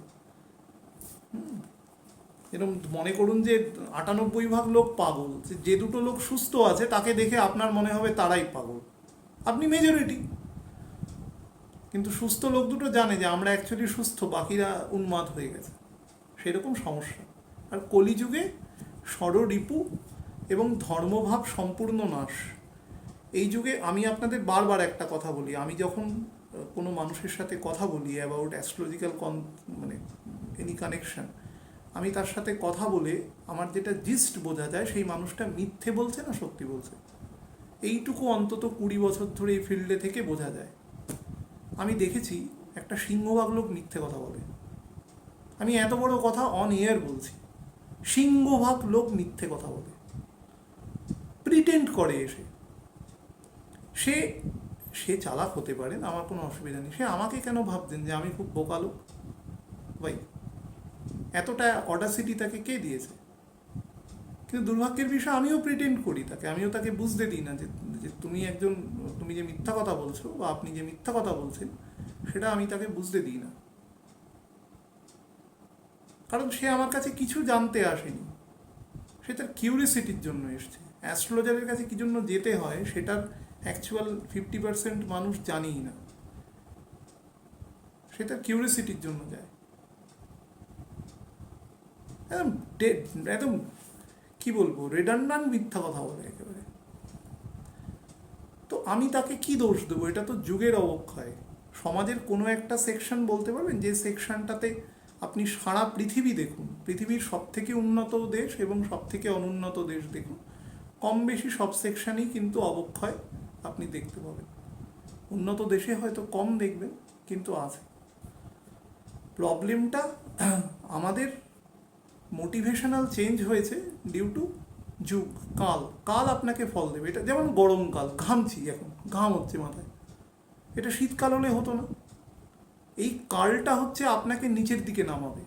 এরকম মনে করুন যে 98% লোক পাগল, যে দুটো লোক সুস্থ আছে তাকে দেখে আপনার মনে হবে তারাই পাগল, আপনি মেজরিটি। কিন্তু সুস্থ লোক দুটো জানে যে আমরা অ্যাকচুয়ালি সুস্থ, বাকিরা উন্মাদ হয়ে গেছে, সেরকম সমস্যা। আর কলিযুগে ষড়রিপু এবং ধর্মভাব সম্পূর্ণ নাশ। এই যুগে আমি আপনাদের বারবার একটা কথা বলি, আমি যখন কোনো মানুষের সাথে কথা বলি অ্যাবাউট অ্যাস্ট্রোলজিক্যাল মানে এনি কানেকশন, আমি তার সাথে কথা বলে আমার যেটা জিস্ট বোঝা যায় সেই মানুষটা মিথ্যে বলছে না সত্যি বলছে, এইটুকু অন্তত 20 বছর ধরে এই ফিল্ডে থেকে বোঝা যায়। আমি দেখেছি একটা সিংহভাগ লোক মিথ্যে কথা বলে, আমি এত বড় কথা অন এয়ার বলছি, সিংহভাগ লোক মিথ্যে কথা বলে, প্রিটেন্ড করে এসে। সে সে চালাক হতে পারেন, আমার কোনো অসুবিধা নেই, সে আমাকে কেন ভাবছেন যে আমি খুব বোকা লোক? ভাই, এতটা অডাসিটি তাকে কে দিয়েছে? কিন্তু দুর্ভাগ্যের বিষয়, আমিও প্রিটেন্ড করি তাকে, আমিও তাকে বুঝতে দিই না যে তুমি যে মিথ্যা কথা বলছো বা আপনি যে মিথ্যা কথা বলছেন সেটা আমি তাকে বুঝতে দিই না। কারণ সে আমার কাছে কিছু জানতে আসেনি, সে তার কিউরিসিটির জন্য এসছে। অ্যাস্ট্রোলজারের কাছে কি জন্য যেতে হয় সেটার অ্যাকচুয়াল 50% মানুষ জানেই না, সে তার কিউরিসিটির জন্য যায়। একদম একদম কি বলবো, রেডান্ডান্ট মিথ্যা কথা বলে একেবারে। তো আমি তাকে কি দোষ দেবো? এটা তো যুগের অবক্ষয়। সমাজের কোনো একটা সেকশন বলতে পারবেন যে সেকশনটাতে আপনি সারা পৃথিবী দেখুন, পৃথিবীর সব থেকে উন্নত দেশ এবং সব থেকে অনুন্নত দেশ দেখুন, কম বেশি সব সেকশনেই কিন্তু অবক্ষয় আপনি দেখতে পাবেন। উন্নত দেশে হয়তো কম দেখবেন, কিন্তু আছে। প্রবলেমটা আমাদের মোটিভেশনাল চেঞ্জ হয়েছে ডিউ টু যুগ, কাল আপনাকে ফল দেবে। এটা যেমন গরমকাল, ঘামছি, এখন ঘাম হচ্ছে মাথায়, এটা শীতকাল হলে হতো না। এই কালটা হচ্ছে আপনাকে নিচের দিকে নামাবে।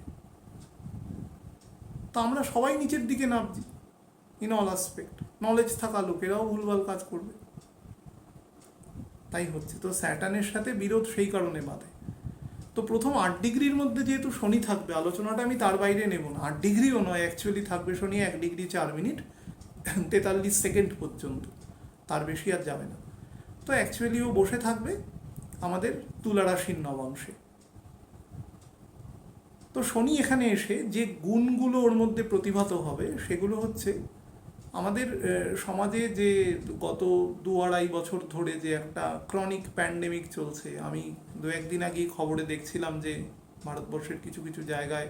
তো আমরা সবাই নিচের দিকে নামছি ইন অল অ্যাসপেক্ট। নলেজ থাকা লোকেরাও ভুলভাল কাজ করবে, তাই হচ্ছে। তো স্যাটার্নের সাথে বিরোধ সেই কারণে বাঁধে। তো প্রথম 8 ডিগ্রির মধ্যে যেহেতু শনি থাকবে, আলোচনাটা আমি তার বাইরে নেব না, 8 ডিগ্রিও নয়, অ্যাকচুয়ালি থাকবে শনি 1 ডিগ্রি 4 মিনিট 43 সেকেন্ড পর্যন্ত, তার বেশি আর যাবে না। তো অ্যাকচুয়ালি ও বসে থাকবে আমাদের তুলা রাশির নবাংশে। তো শনি এখানে এসে যে গুণগুলো ওর মধ্যে প্রতিভাত হবে সেগুলো হচ্ছে আমাদের সমাজে যে গত 2-2.5 বছর ধরে যে একটা ক্রনিক প্যান্ডেমিক চলছে। আমি 2-1 দিন আগেই খবরে দেখছিলাম যে ভারতবর্ষের কিছু কিছু জায়গায়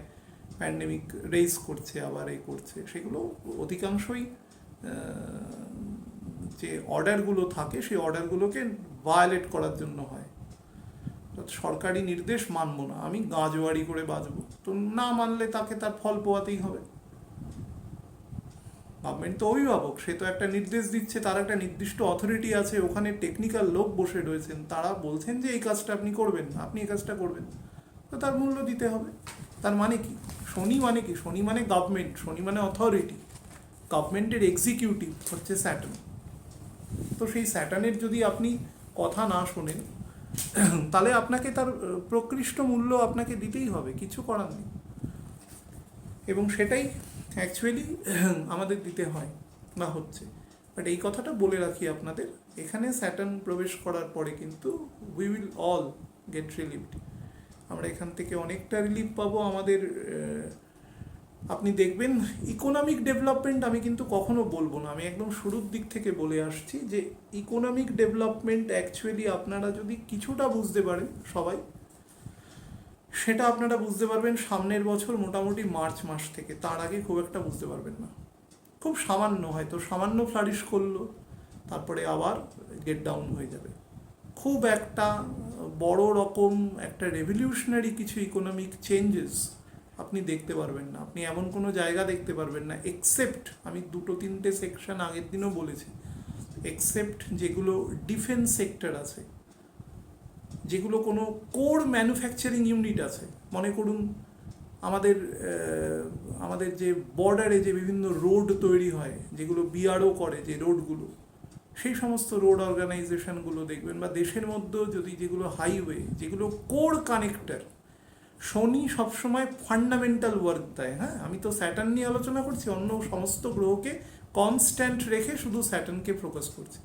প্যান্ডেমিক রেইজ করছে, আবার এই করছে। সেগুলো অধিকাংশই যে অর্ডারগুলো থাকে সেই অর্ডারগুলোকে ভায়োলেট করার জন্য হয়। সরকারি নির্দেশ মানব না, আমি গাঁজোয়ারি করে বাঁচবো, তো না মানলে তাকে তার ফল পোয়াতেই হবে। গভর্নমেন্ট তো অভিভাবক, সে তো একটা নির্দেশ দিচ্ছে, তার একটা নির্দিষ্ট অথরিটি আছে, ওখানে টেকনিক্যাল লোক বসে রয়েছেন, তারা বলছেন যে এই কাজটা আপনি করবেন না, আপনি এই কাজটা করবেন, তো তার মূল্য দিতে হবে। তার মানে কি? শনি মানে কি? শনি মানে গভর্নমেন্ট, শনি মানে অথরিটি। গভর্নমেন্টের এক্সিকিউটিভ হচ্ছে স্যাটার্ন। তো সেই স্যাটার্নের যদি আপনি কথা না শোনেন তাহলে আপনাকে তার প্রকৃষ্ট মূল্য আপনাকে দিতেই হবে, কিছু করার নেই। এবং সেটাই অ্যাকচুয়ালি আমাদের দিতে হয় বা হচ্ছে। বাট এই কথাটা বলে রাখি আপনাদের, এখানে স্যাটার্ন প্রবেশ করার পরে কিন্তু we will all gate relieved. আমরা এখান থেকে অনেকটা রিলিফ পাবো। আমাদের আপনি দেখবেন ইকোনমিক ডেভেলপমেন্ট আমি কিন্তু কখনো বলবো না, আমি একদম শুরুর দিক থেকে বলে আসছি যে ইকোনমিক ডেভেলপমেন্ট অ্যাকচুয়ালি আপনারা যদি কিছুটা বুঝতে পারেন সবাই, সেটা আপনারা বুঝতে পারবেন সামনের বছর মোটামুটি মার্চ মাস থেকে, তার আগে খুব একটা বুঝতে পারবেন না। খুব সামান্য, হয়তো সামান্য ফ্লারিশ করলো, তারপরে আবার গেট ডাউন হয়ে যাবে। খুব একটা বড় রকম একটা রেভলিউশনারি কিছু ইকোনমিক চেঞ্জেস আপনি দেখতে পারবেন না। আপনি এমন কোনো জায়গা দেখতে পারবেন না, এক্সেপ্ট, আমি 2-3টে সেকশন আগের দিনও বলেছি, এক্সেপ্ট যেগুলো ডিফেন্স সেক্টর আছে, যেগুলো কোনো কোর ম্যানুফ্যাকচারিং ইউনিট আছে। মনে করুন আমাদের যে বর্ডারে যে বিভিন্ন রোড তৈরি হয়, যেগুলো বিআরও করে, যে রোডগুলো, সেই সমস্ত রোড অর্গানাইজেশনগুলো দেখবেন, বা দেশের মধ্যেও যদি যেগুলো হাইওয়ে, যেগুলো কোর কানেক্টর। শনি সবসময় ফান্ডামেন্টাল ওয়ার্ক দেয়। হ্যাঁ, আমি তো স্যাটার্ন নিয়ে আলোচনা করছি, অন্য সমস্ত গ্রহকে কনস্ট্যান্ট রেখে শুধু স্যাটার্নকে ফোকাস করছি।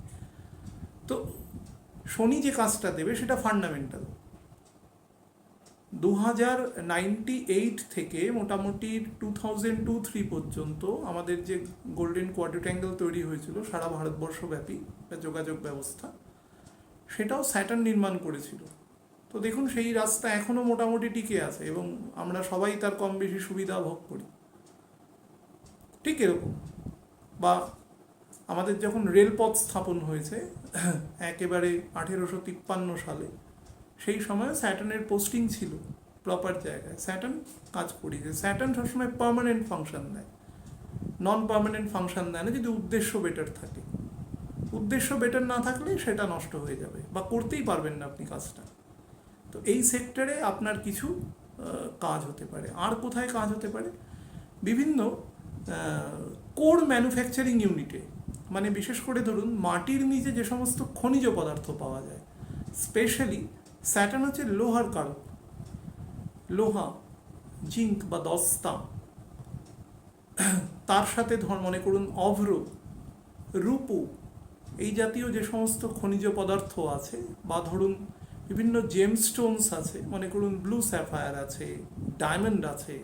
তো শনি যে কাজটা দেবে সেটা ফান্ডামেন্টাল। 2098 থেকে মোটামুটি 2002-03 পর্যন্ত আমাদের যে গোল্ডেন কোয়াড্রিট্যাঙ্গেল তৈরি হয়েছিল সারা ভারতবর্ষব্যাপী যোগাযোগ ব্যবস্থা, সেটাও স্যাটার্ন নির্মাণ করেছিল। তো দেখুন সেই রাস্তা এখনও মোটামুটি টিকে আছে এবং আমরা সবাই তার কম বেশি সুবিধা ভোগ করি। ঠিক এরকম বা আমাদের যখন রেলপথ স্থাপন হয়েছে একেবারে 1853 সালে, সেই সময় স্যাটার্নের পোস্টিং ছিল প্রপার জায়গায়, স্যাটার্ন কাজ করিয়েছে। স্যাটার্ন সবসময় পার্মানেন্ট ফাংশন দেয়, নন পার্মানেন্ট ফাংশন দেয় না যদি উদ্দেশ্য বেটার থাকে। উদ্দেশ্য বেটার না থাকলে সেটা নষ্ট হয়ে যাবে বা করতেই পারবেন না আপনি কাজটা। তো এই সেক্টরে আপনার কিছু কাজ হতে পারে। আর কোথায় কাজ হতে পারে? বিভিন্ন কোর ম্যানুফ্যাকচারিং ইউনিটে, মানে বিশেষ করে ধরুন মাটির নিচে যে সমস্ত খনিজ পদার্থ পাওয়া যায়, স্পেশালি স্যাটার্ন হচ্ছে লোহার কারক। লোহা, জিঙ্ক বা দস্তা, তার সাথে মনে করুন অভ্র, রূপো, এই জাতীয় যে সমস্ত খনিজ পদার্থ আছে, বা ধরুন বিভিন্ন জেমস্টোনস আছে, মনে করুন ব্লু স্যাফায়ার আছে, ডায়মন্ড আছে,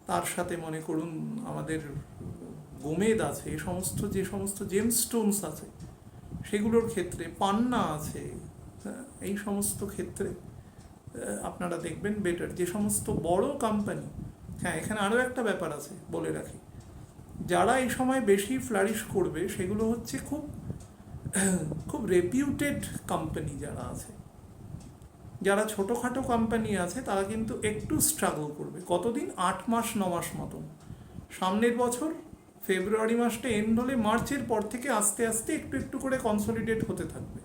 তার সাথে মনে করুন আমাদের গোমেদ আছে, এই সমস্ত যে সমস্ত জেমস্টোনস আছে সেগুলোর ক্ষেত্রে পান্না আছে। এই সমস্ত ক্ষেত্রে আপনারা দেখবেন বেটার যে সমস্ত বড় কোম্পানি। হ্যাঁ, এখানে আরও একটা ব্যাপার আছে বলে রাখি, যারা এই সময় বেশি ফ্লারিশ করবে সেগুলো হচ্ছে খুব খুব রেপিউটেড কোম্পানি যারা আছে। যারা ছোটোখাটো কোম্পানি আছে তারা কিন্তু একটু স্ট্রাগল করবে। কতদিন? 8 মাস 9 মাস মতন। সামনের বছর ফেব্রুয়ারি মাসটা এন্ড হলে মার্চের পর থেকে আস্তে আস্তে একটু একটু করে কনসলিডেট হতে থাকবে।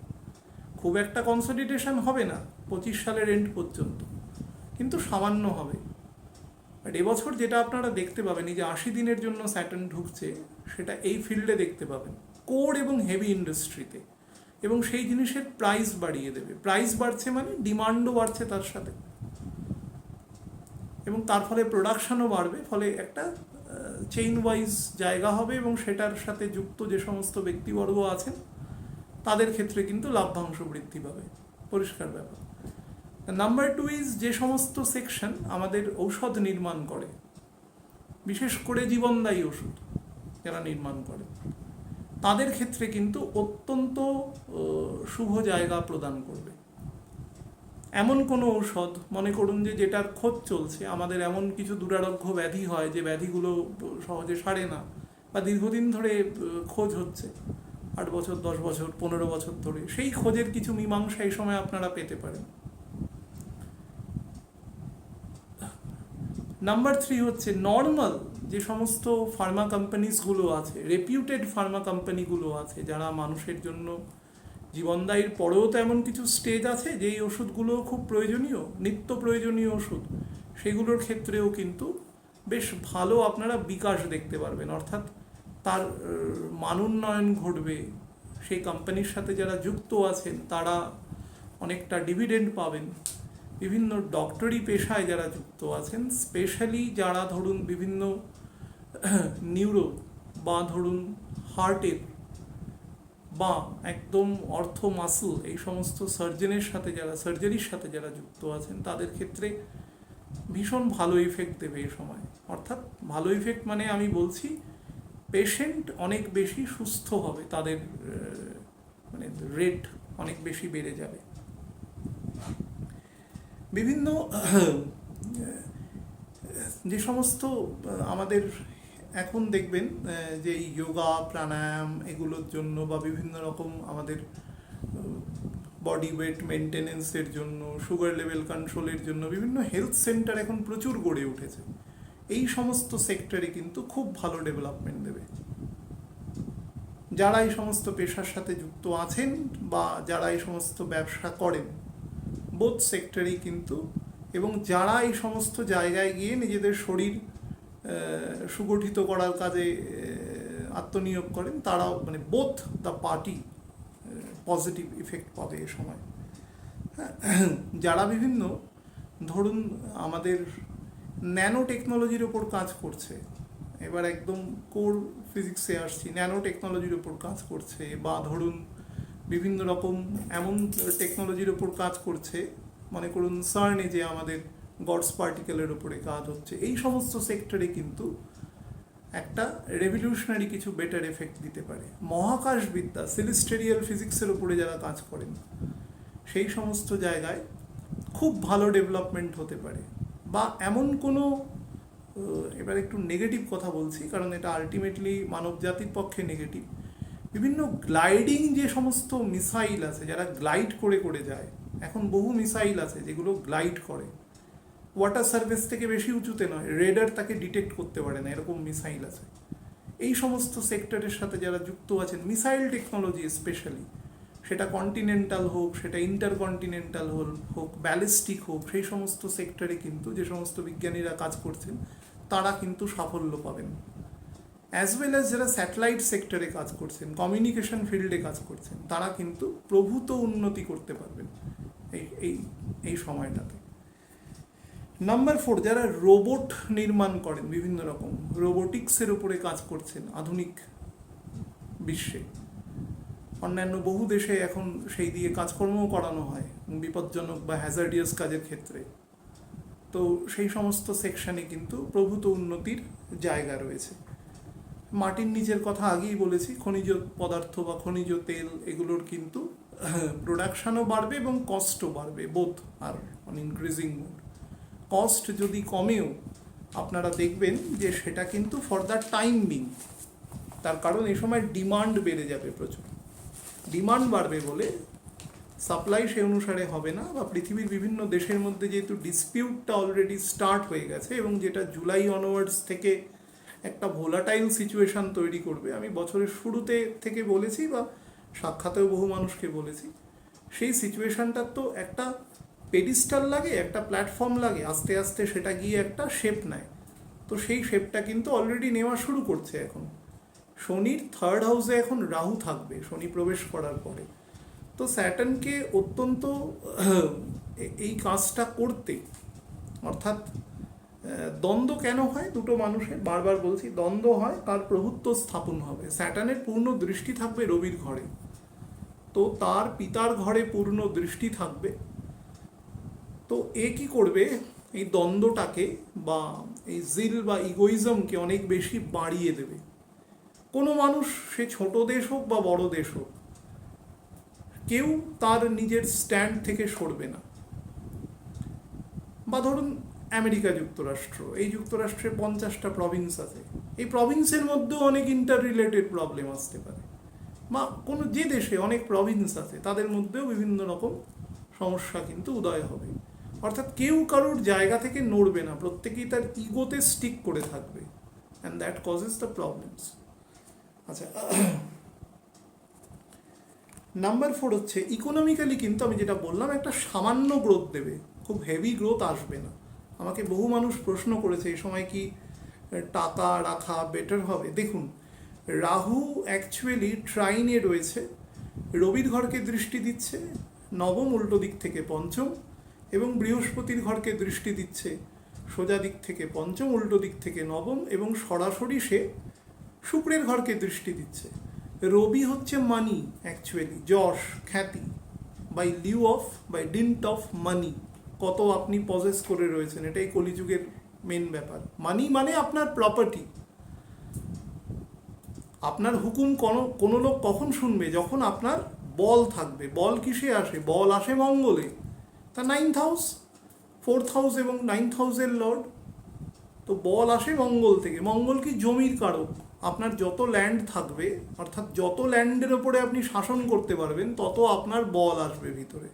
খুব একটা কনসলিডেশন হবে না 25 সালের এন্ড পর্যন্ত, কিন্তু সামান্য হবে। আর এবছর যেটা আপনারা দেখতে পাবেন, এই যে 80 দিনের জন্য স্যাটার্ন ঢুকছে, সেটা এই ফিল্ডে দেখতে পাবেন, কোর এবং হেভি ইন্ডাস্ট্রিতে। এবং সেই জিনিসের প্রাইস বাড়িয়ে দেবে। প্রাইস বাড়ছে মানে ডিমান্ডও বাড়ছে তার সাথে, এবং তার ফলে প্রোডাকশনও বাড়বে। ফলে একটা চেইন ওয়াইজ জায়গা হবে এবং সেটার সাথে যুক্ত যে সমস্ত ব্যক্তিবর্গ আছেন তাদের ক্ষেত্রে কিন্তু লাভ্যাংশ বৃদ্ধি পাবে, পরিষ্কার ব্যাপার। নাম্বার 2 ইজ যে সমস্ত সেকশন আমাদের ঔষধ নির্মাণ করে, বিশেষ করে জীবনদায়ী ওষুধ যারা নির্মাণ করে, তাদের ক্ষেত্রে কিন্তু অত্যন্ত শুভ জায়গা প্রদান করবে। এমন কোনো ঔষধ মনে করুন যে যেটার খোঁজ চলছে, আমাদের এমন কিছু দুরারোগ্য ব্যাধি হয় যে ব্যাধিগুলো সহজে সারে না বা দীর্ঘদিন ধরে খোঁজ হচ্ছে, 8 বছর 10 বছর 15 বছর ধরে, সেই খোঁজের কিছু মীমাংসা এই সময় আপনারা পেতে পারেন। নাম্বার 3 হচ্ছে নর্মাল যে সমস্ত ফার্মা কোম্পানিসগুলো আছে, রেপিউটেড ফার্মা কোম্পানিগুলো আছে, যারা মানুষের জন্য জীবনদায়ীর পরেও তো এমন কিছু স্টেজ আছে যেই ওষুধগুলো খুব প্রয়োজনীয়, নিত্য প্রয়োজনীয় ওষুধ, সেগুলোর ক্ষেত্রেও কিন্তু বেশ ভালো আপনারা বিকাশ দেখতে পারবেন। অর্থাৎ তার মানোন্নয়ন ঘটবে। সেই কোম্পানির সাথে যারা যুক্ত আছেন তারা অনেকটা ডিভিডেন্ড পাবেন। বিভিন্ন ডক্টরি পেশায় যারা যুক্ত আছেন, স্পেশালি যারা ধরুন বিভিন্ন নিউরো বা ধরুন হার্টের বা একদম অর্থো মাসল, এই সমস্ত সার্জনের সাথে যারা সার্জারির সাথে যারা যুক্ত আছেন, তাদের ক্ষেত্রে ভীষণ ভালো ইফেক্ট দেবে এই সময়। অর্থাৎ ভালো ইফেক্ট মানে আমি বলছি পেশেন্ট অনেক বেশি সুস্থ হবে, তাদের মানে রেট অনেক বেশি বেড়ে যাবে। বিভিন্ন যে সমস্ত আমাদের এখন দেখবেন যে যোগা প্রাণায়াম এগুলোর জন্য বা বিভিন্ন রকম আমাদের বডি ওয়েট মেনটেনেন্সের জন্য, সুগার লেভেল কন্ট্রোলের জন্য বিভিন্ন হেলথ সেন্টার এখন প্রচুর গড়ে উঠেছে। এই সমস্ত সেক্টরে কিন্তু খুব ভালো ডেভেলপমেন্ট দেবে। যারা এই সমস্ত পেশার সাথে যুক্ত আছেন বা যারা এই সমস্ত ব্যবসা করেন, বোথ সেক্টরেই কিন্তু, এবং যারা এই সমস্ত জায়গায় গিয়ে নিজেদের শরীর সুগঠিত করার কাজে আত্মনিয়োগ করেন, তারাও মানে both the party positive effect পাবে এ সময়। যারা বিভিন্ন ধরুন আমাদের ন্যানো টেকনোলজির ওপর কাজ করছে, এবার একদম কোর ফিজিক্সে আসছি, ন্যানো টেকনোলজির ওপর কাজ করছে, বা ধরুন বিভিন্ন রকম এমন টেকনোলজির ওপর কাজ করছে, মনে করুন সার্নে যে আমাদের গডস পার্টিকেলের ওপরে কাজ হচ্ছে, এই সমস্ত সেক্টরে কিন্তু একটা রেভলিউশনারি কিছু বেটার এফেক্ট দিতে পারে। মহাকাশবিদ্যা, সেলেস্টেরিয়াল ফিজিক্সের ওপরে যারা কাজ করেন, সেই সমস্ত জায়গায় খুব ভালো ডেভেলপমেন্ট হতে পারে, বা এমন কোনো এবার একটু নেগেটিভ কথা বলছি কারণ এটা আলটিমেটলি মানব জাতির পক্ষে নেগেটিভ, বিভিন্ন গ্লাইডিং যে সমস্ত মিসাইল আছে যারা গ্লাইড করে করে যায়, এখন বহু মিসাইল আছে যেগুলো গ্লাইড করে, ওয়াটার সার্ফেস থেকে বেশি উঁচুতে নয়, রেডার তাকে ডিটেক্ট করতে পারে না, এরকম মিসাইল আছে। এই সমস্ত সেক্টরের সাথে যারা যুক্ত আছেন, মিসাইল টেকনোলজি স্পেশালি, সেটা কন্টিনেন্টাল হোক, সেটা ইন্টারকন্টিনেন্টাল হোক, ব্যালিস্টিক হোক, সেই সমস্ত সেক্টরে কিন্তু যে সমস্ত বিজ্ঞানীরা কাজ করছেন তারা কিন্তু সাফল্য পাবেন। অ্যাজ ওয়েল অ্যাজ যারা স্যাটেলাইট সেক্টরে কাজ করছেন, কমিউনিকেশন ফিল্ডে কাজ করছেন, তারা কিন্তু প্রভূত উন্নতি করতে পারবেন এই এই এই সময়টাতে। নাম্বার 4, যারা রোবট নির্মাণ করেন, বিভিন্ন রকম রোবোটিক্সের উপরে কাজ করছেন আধুনিক বিশ্বে, অন্যান্য বহু দেশে এখন সেই দিয়ে কাজকর্মও করানো হয় বিপজ্জনক বা হ্যাজার্ডিয়াস কাজের ক্ষেত্রে, তো সেই সমস্ত সেকশনে কিন্তু প্রভূত উন্নতির জায়গা রয়েছে। মাটির নিচের কথা আগেই বলেছি, খনিজ পদার্থ বা খনিজ তেল এগুলোর কিন্তু প্রোডাকশানও বাড়বে এবং কস্টও বাড়বে, both are on increasing mode. Cost যদি কমেও আপনারা দেখবেন যে সেটা কিন্তু ফর দ্য টাইম বিং, তার কারণ এই সময় ডিমান্ড বেড়ে যাবে প্রচুর, ডিমান্ড বাড়বে বলে সাপ্লাই সে অনুসারে হবে না, বা পৃথিবীর বিভিন্ন দেশের মধ্যে যেহেতু ডিসপিউটটা অলরেডি স্টার্ট হয়ে গেছে এবং যেটা জুলাই অনওয়ার্ডস থেকে একটা ভোলাটাইল সিচুয়েশান তৈরি করবে, আমি বছরের শুরুতে থেকে বলেছি বা সাক্ষাতেও বহু মানুষকে বলেছি, সেই সিচুয়েশানটার তো একটা পেডিস্টাল লাগে, একটা প্ল্যাটফর্ম লাগে, আস্তে আস্তে সেটা গিয়ে একটা শেপ নেয়, তো সেই শেপটা কিন্তু অলরেডি নেওয়া শুরু করছে এখন। শনির 3rd হাউসে এখন রাহু থাকবে শনি প্রবেশ করার পরে, তো স্যাটার্নকে অত্যন্ত এই কাজটা করতে, অর্থাৎ দ্বন্দ্ব কেন হয় দুটো মানুষের, বারবার বলছি দ্বন্দ্ব হয়, তার প্রভুত্ব স্থাপন হবে। স্যাটার্নের পূর্ণ দৃষ্টি থাকবে রবির ঘরে, তো তার পিতার ঘরে পূর্ণ দৃষ্টি থাকবে, তো এ কি করবে, এই দ্বন্দ্বটাকে বা এই জিল বা ইগোইজমকে অনেক বেশি বাড়িয়ে দেবে। কোনো মানুষ, সে ছোট দেশ হোক বা বড় দেশ হোক, কেউ তার নিজের স্ট্যান্ড থেকে সরবে না। বা ধরুন আমেরিকা যুক্তরাষ্ট্র, এই যুক্তরাষ্ট্রে 50টা প্রভিন্স আছে, এই প্রভিন্সের মধ্যেও অনেক ইন্টার রিলেটেড প্রবলেম আসতে পারে, বা কোনো যে দেশে অনেক প্রভিন্স আছে তাদের মধ্যেও বিভিন্ন রকম সমস্যা কিন্তু উদয় হবে। অর্থাৎ কেউ কারোর জায়গা থেকে নড়বে না, প্রত্যেকেই তার ইগোতে স্টিক করে থাকবে, and that causes the problems. আচ্ছা, নাম্বার 4 হচ্ছে ইকোনমিক্যালি কিন্তু আমি যেটা বললাম একটা সামান্য গ্রোথ দেবে, খুব হেভি গ্রোথ আসবে না। আমাকে বহু মানুষ প্রশ্ন করেছে এই সময় কি টাকা রাখা বেটার হবে। দেখুন, রাহু অ্যাকচুয়ালি ট্রাইনে রয়েছে, রবির ঘরকে দৃষ্টি দিচ্ছে, নবম উল্টো দিক থেকে পঞ্চম, এবং বৃহস্পতির ঘরকে দৃষ্টি দিচ্ছে সোজা দিক থেকে পঞ্চম, উল্টো দিক থেকে নবম, এবং সরাসরি সে শুক্রের ঘরকে দৃষ্টি দিচ্ছে। রবি হচ্ছে মানি, অ্যাকচুয়ালি যশ খ্যাতি, বাই ডিন্ট অফ মানি, কত আপনি পজেস করে রয়েছেন, এটাই কলিযুগের মেন ব্যাপার। মানি মানে আপনার প্রপার্টি। আপনার হুকুম কোনো লোক কখন শুনবে, যখন আপনার বল থাকবে। বল কিসে আসে, বল আসে মঙ্গলে, তা 9th হাউস, 4th হাউস এবং 9th হাউসের লর্ড, তো বল আসে মঙ্গল থেকে। মঙ্গল কি জমির কারক, আপনার যত ল্যান্ড থাকবে, অর্থাৎ যত ল্যান্ডের ওপরে আপনি শাসন করতে পারবেন তত আপনার বল আসবে ভিতরে,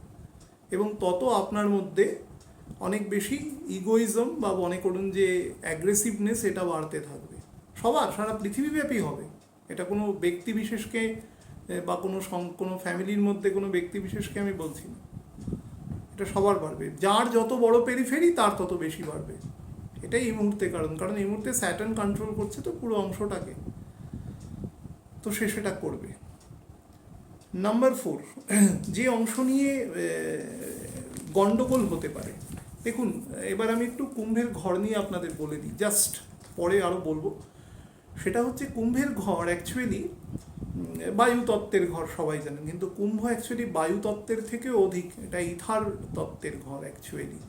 এবং তত আপনার মধ্যে অনেক বেশি ইগোইজম বা মনে করুন যে অ্যাগ্রেসিভনেস এটা বাড়তে থাকবে। সবার, সারা পৃথিবীব্যাপী হবে, এটা কোনো ব্যক্তি বিশেষকে বা কোনো ফ্যামিলির মধ্যে কোনো ব্যক্তি বিশেষকে আমি বলছি না, এটা সবার বাড়বে। যার যত বড় পেরিফেরি তার তত বেশি বাড়বে, এটাই এই মুহূর্তে কারণ এই মুহূর্তে স্যাটার্ন কন্ট্রোল করছে তো পুরো অংশটাকে, তো সে সেটা করবে। নাম্বার 4, যে অংশ নিয়ে গন্ডগোল হতে পারে, দেখুন এবার আমি একটু কুম্ভের ঘর নিয়ে আপনাদের বলে দিই, জাস্ট পরে আরও বলবো। সেটা হচ্ছে কুম্ভের ঘর অ্যাকচুয়ালি বায়ুতত্ত্বের ঘর, সবাই জানেন, কিন্তু কুম্ভ অ্যাকচুয়ালি বায়ুতত্ত্বের থেকেও অধিক, এটা ইথার তত্ত্বের ঘর অ্যাকচুয়ালি।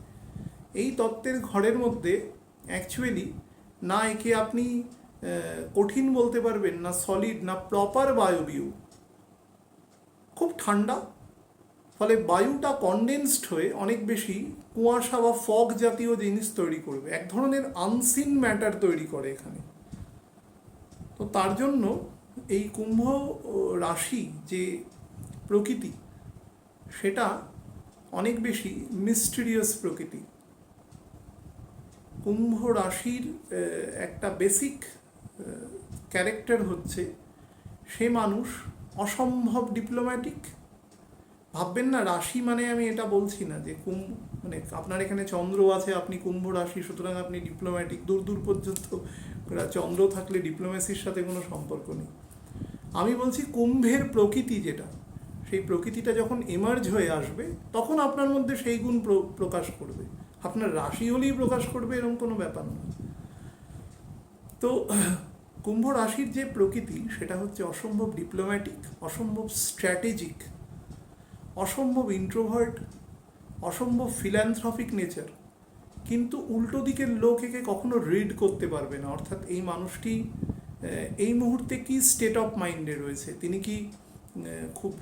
এই তত্ত্বের ঘরের মধ্যে অ্যাকচুয়ালি না একে আপনি কঠিন বলতে পারবেন, না সলিড, না প্রপার বায়বীয়, খুব ঠান্ডা, ফলে বায়ুটা কনডেন্সড হয়ে অনেক বেশি কুয়াশা বা ফগ জাতীয় জিনিস তৈরি করবে, এক ধরনের আনসিন ম্যাটার তৈরি করে এখানে। তো তার জন্য এই কুম্ভ রাশি যে প্রকৃতি সেটা অনেক বেশি মিস্টিরিয়াস প্রকৃতি। কুম্ভ রাশির একটা বেসিক ক্যারেক্টার হচ্ছে সে মানুষ অসম্ভব ডিপ্লোম্যাটিক। ভাববেন না রাশি মানে আমি এটা বলছি না যে মানে আপনার এখানে চন্দ্র আছে, আপনি কুম্ভ রাশি, সুতরাং আপনি ডিপ্লোম্যাটিক। দূর দূর পর্যন্ত চন্দ্র থাকলে ডিপ্লোম্যাসির সাথে কোনো সম্পর্ক নেই। আমি বলছি কুম্ভের প্রকৃতি যেটা, সেই প্রকৃতিটা যখন এমার্জ হয়ে আসবে তখন আপনার মধ্যে সেই গুণ প্রকাশ করবে। আপনার রাশি হলেই প্রকাশ করবে এরকম কোনো ব্যাপার না। তো কুম্ভ রাশির যে প্রকৃতি সেটা হচ্ছে অসম্ভব ডিপ্লোম্যাটিক, অসম্ভব স্ট্র্যাটেজিক, অসম্ভব ইন্ট্রোভার্ট, অসম্ভব ফিল্যান্থ্রপিক নেচার। কিন্তু উল্টো দিকের লোক একে কখনো রিড করতে পারবে না। অর্থাৎ এই মানুষটি এই মুহূর্তে কি স্টেট অফ মাইন্ডে রয়েছে, তিনি কি খুব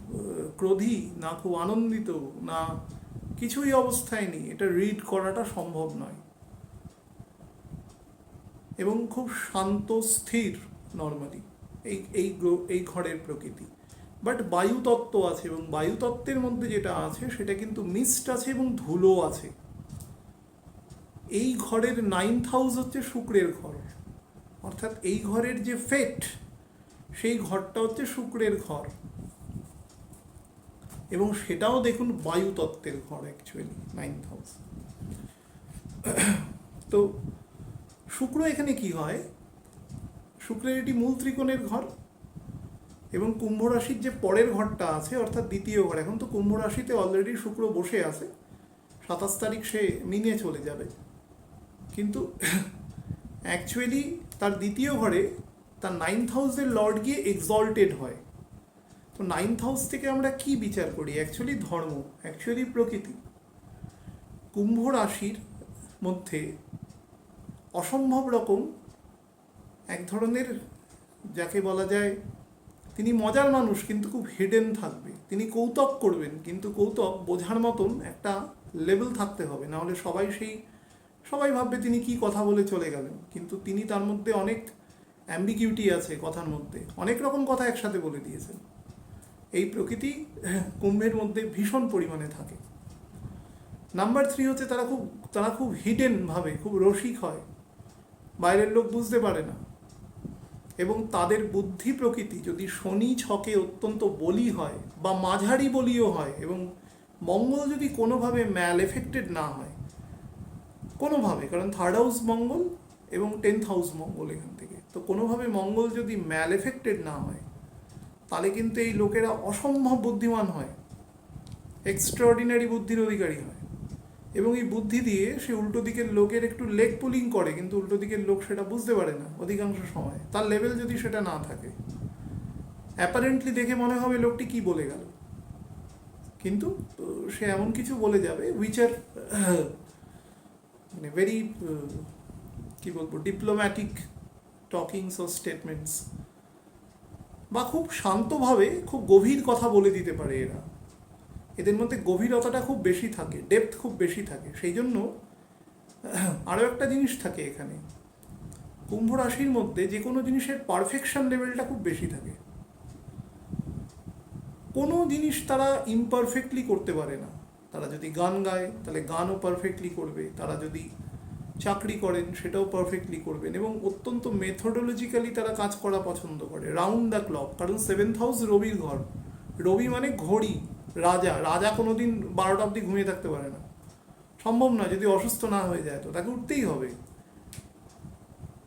ক্রোধী না খুব আনন্দিত না কিছুই অবস্থায় নেই, এটা রিড করাটা সম্ভব নয়। এবং খুব শান্ত স্থির নর্মালি এই ঘরের প্রকৃতি। বাট বায়ুতত্ত্ব আছে, এবং বায়ুতত্ত্বের মধ্যে যেটা আছে সেটা কিন্তু মিস্ট আছে এবং ধুলো আছে। এই ঘরের 9th হাউস হচ্ছে শুক্রের ঘর, অর্থাৎ এই ঘরের যে ফেট সেই ঘরটা হচ্ছে শুক্রের ঘর, এবং সেটাও দেখুন বায়ুতত্ত্বের ঘর অ্যাকচুয়ালি 9th হাউস। তো শুক্র এখানে কি হয়, শুক্রের এটি মূল ত্রিকোণের ঘর, এবং কুম্ভ রাশির যে পরের ঘরটা আছে অর্থাৎ দ্বিতীয় ঘর। এখন তো কুম্ভ রাশিতে অলরেডি শুক্র বসে আছে, 27 তারিখ সে মিনে চলে যাবে, কিন্তু অ্যাকচুয়ালি তার দ্বিতীয় ঘরে তার 9th হাউসের লর্ড গিয়ে এক্সল্টেড হয়। তো 9th হাউস থেকে আমরা কি বিচার করি, অ্যাকচুয়ালি ধর্ম, অ্যাকচুয়ালি প্রকৃতি। কুম্ভ রাশির মধ্যে অসম্ভব রকম এক ধরনের, যাকে বলা যায় তিনি মজার মানুষ কিন্তু খুব হিডেন থাকবে, তিনি কৌতুক করবেন কিন্তু কৌতুক বোঝার মতন একটা লেভেল থাকতে হবে, নাহলে সবাই ভাববে তিনি কি কথা বলে চলে গেলেন, কিন্তু তিনি তার মধ্যে অনেক অ্যাম্বিগিউটি আছে, কথার মধ্যে অনেক রকম কথা একসাথে বলে দিয়েছেন। এই প্রকৃতি কুম্ভের মধ্যে ভীষণ পরিমাণে থাকে। নাম্বার 3 হচ্ছে তারা খুব হিডেন ভাবে খুব রসিক হয়, বাইরের লোক বুঝতে পারে না, এবং তাদের বুদ্ধি প্রকৃতি যদি শনি ছকে অত্যন্ত বলি হয় বা মাঝারি বলিও হয়, এবং মঙ্গল যদি কোনোভাবে ম্যাল এফেক্টেড না হয় কোনোভাবে, কারণ 3rd হাউস মঙ্গল এবং 10th হাউস মঙ্গল এখান থেকে, তো কোনোভাবে মঙ্গল যদি ম্যাল এফেক্টেড না হয় তাহলে কিন্তু এই লোকেরা অসম্ভব বুদ্ধিমান হয়, এক্সট্রাঅর্ডিনারি বুদ্ধির অধিকারী হয়, এবং এই বুদ্ধি দিয়ে সে উল্টো দিকের লোকের একটু লেগ পুলিং করে, কিন্তু উল্টো দিকের লোক সেটা বুঝতে পারে না অধিকাংশ সময়, তার লেভেল যদি সেটা না থাকে। অ্যাপারেন্টলি দেখে মনে হবে লোকটি কি বলে গেল, কিন্তু সে এমন কিছু বলে যাবে উইচ আর মানে ভেরি কি বলবো ডিপ্লোম্যাটিক টকিংস ও স্টেটমেন্টস, বা খুব শান্তভাবে খুব গভীর কথা বলে দিতে পারে এরা। এদের মধ্যে গভীরতাটা খুব বেশি থাকে, ডেপথ খুব বেশি থাকে। সেই জন্য আরও একটা জিনিস থাকে এখানে, কুম্ভ রাশির মধ্যে যে কোনো জিনিসের পারফেকশন লেভেলটা খুব বেশি থাকে। কোনো জিনিস তারা ইমপারফেক্টলি করতে পারে না। তারা যদি গান গায় তাহলে গানও পারফেক্টলি করবে, তারা যদি চাকরি করেন সেটাও পারফেক্টলি করবেন, এবং অত্যন্ত মেথোডোলজিক্যালি তারা কাজ করা পছন্দ করে, রাউন্ড দ্য ক্লক। কারণ 7th হাউস রবির ঘর, রবি মানে ঘড়ি, রাজা কোনোদিন 12টা অবধি ঘুমিয়ে থাকতে পারে না, সম্ভব না, যদি অসুস্থ না হয়ে যায় তো তাকে উঠতেই হবে।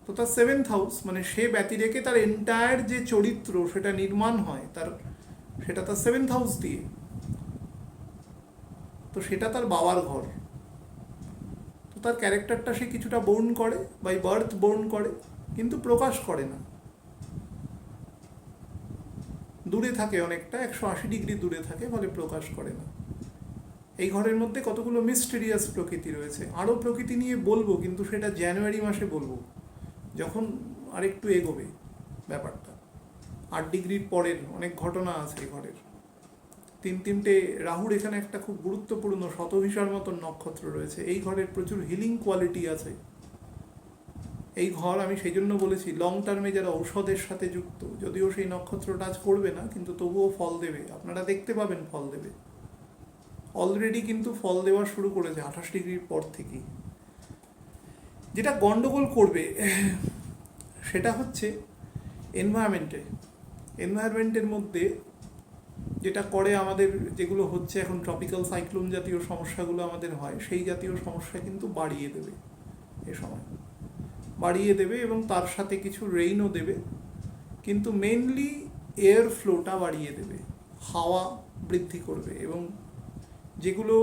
তো তার 7th হাউস মানে সে ব্যতি রেখে তার এন্টায়ার যে চরিত্র সেটা নির্মাণ হয় সেটা তার 7th হাউস দিয়ে, তো সেটা তার বাবার ঘর। তো তার ক্যারেক্টারটা সে কিছুটা বোর্ন করে, বাই বার্থ বোর্ন করে, কিন্তু প্রকাশ করে না, দূরে থাকে অনেকটা, 180 ডিগ্রি দূরে থাকে, ফলে প্রকাশ করে না। এই ঘরের মধ্যে কতগুলো মিস্টেরিয়াস প্রকৃতি রয়েছে, আরও প্রকৃতি নিয়ে বলবো, কিন্তু সেটা জানুয়ারি মাসে বলবো, যখন আরেকটু এগোবে ব্যাপারটা। 8 ডিগ্রির পরের অনেক ঘটনা আছে এই ঘরের, তিনটে রাহুর এখানে একটা খুব গুরুত্বপূর্ণ শতভিষার মতন নক্ষত্র রয়েছে। এই ঘরের প্রচুর হিলিং কোয়ালিটি আছে। এই ঘর আমি সেই জন্য বলেছি লং টার্মে যারা ঔষধের সাথে যুক্ত, যদিও সেই নক্ষত্র টাচ করবে না, কিন্তু তবুও ফল দেবে, আপনারা দেখতে পাবেন ফল দেবে। অলরেডি কিন্তু ফল দেওয়া শুরু করেছে 28 ডিগ্রির পর থেকেই। যেটা গন্ডগোল করবে সেটা হচ্ছে এনভায়রনমেন্টের মধ্যে যেটা করে আমাদের, যেগুলো হচ্ছে এখন ট্রপিক্যাল সাইক্লোন জাতীয় সমস্যাগুলো আমাদের হয়, সেই জাতীয় সমস্যা কিন্তু বাড়িয়ে দেবে এ সময়, বাড়িয়ে দেবে এবং তার সাথে কিছু রেইনও দেবে, কিন্তু মেনলি এয়ার ফ্লোটা বাড়িয়ে দেবে, হাওয়া বৃদ্ধি করবে। এবং যেগুলো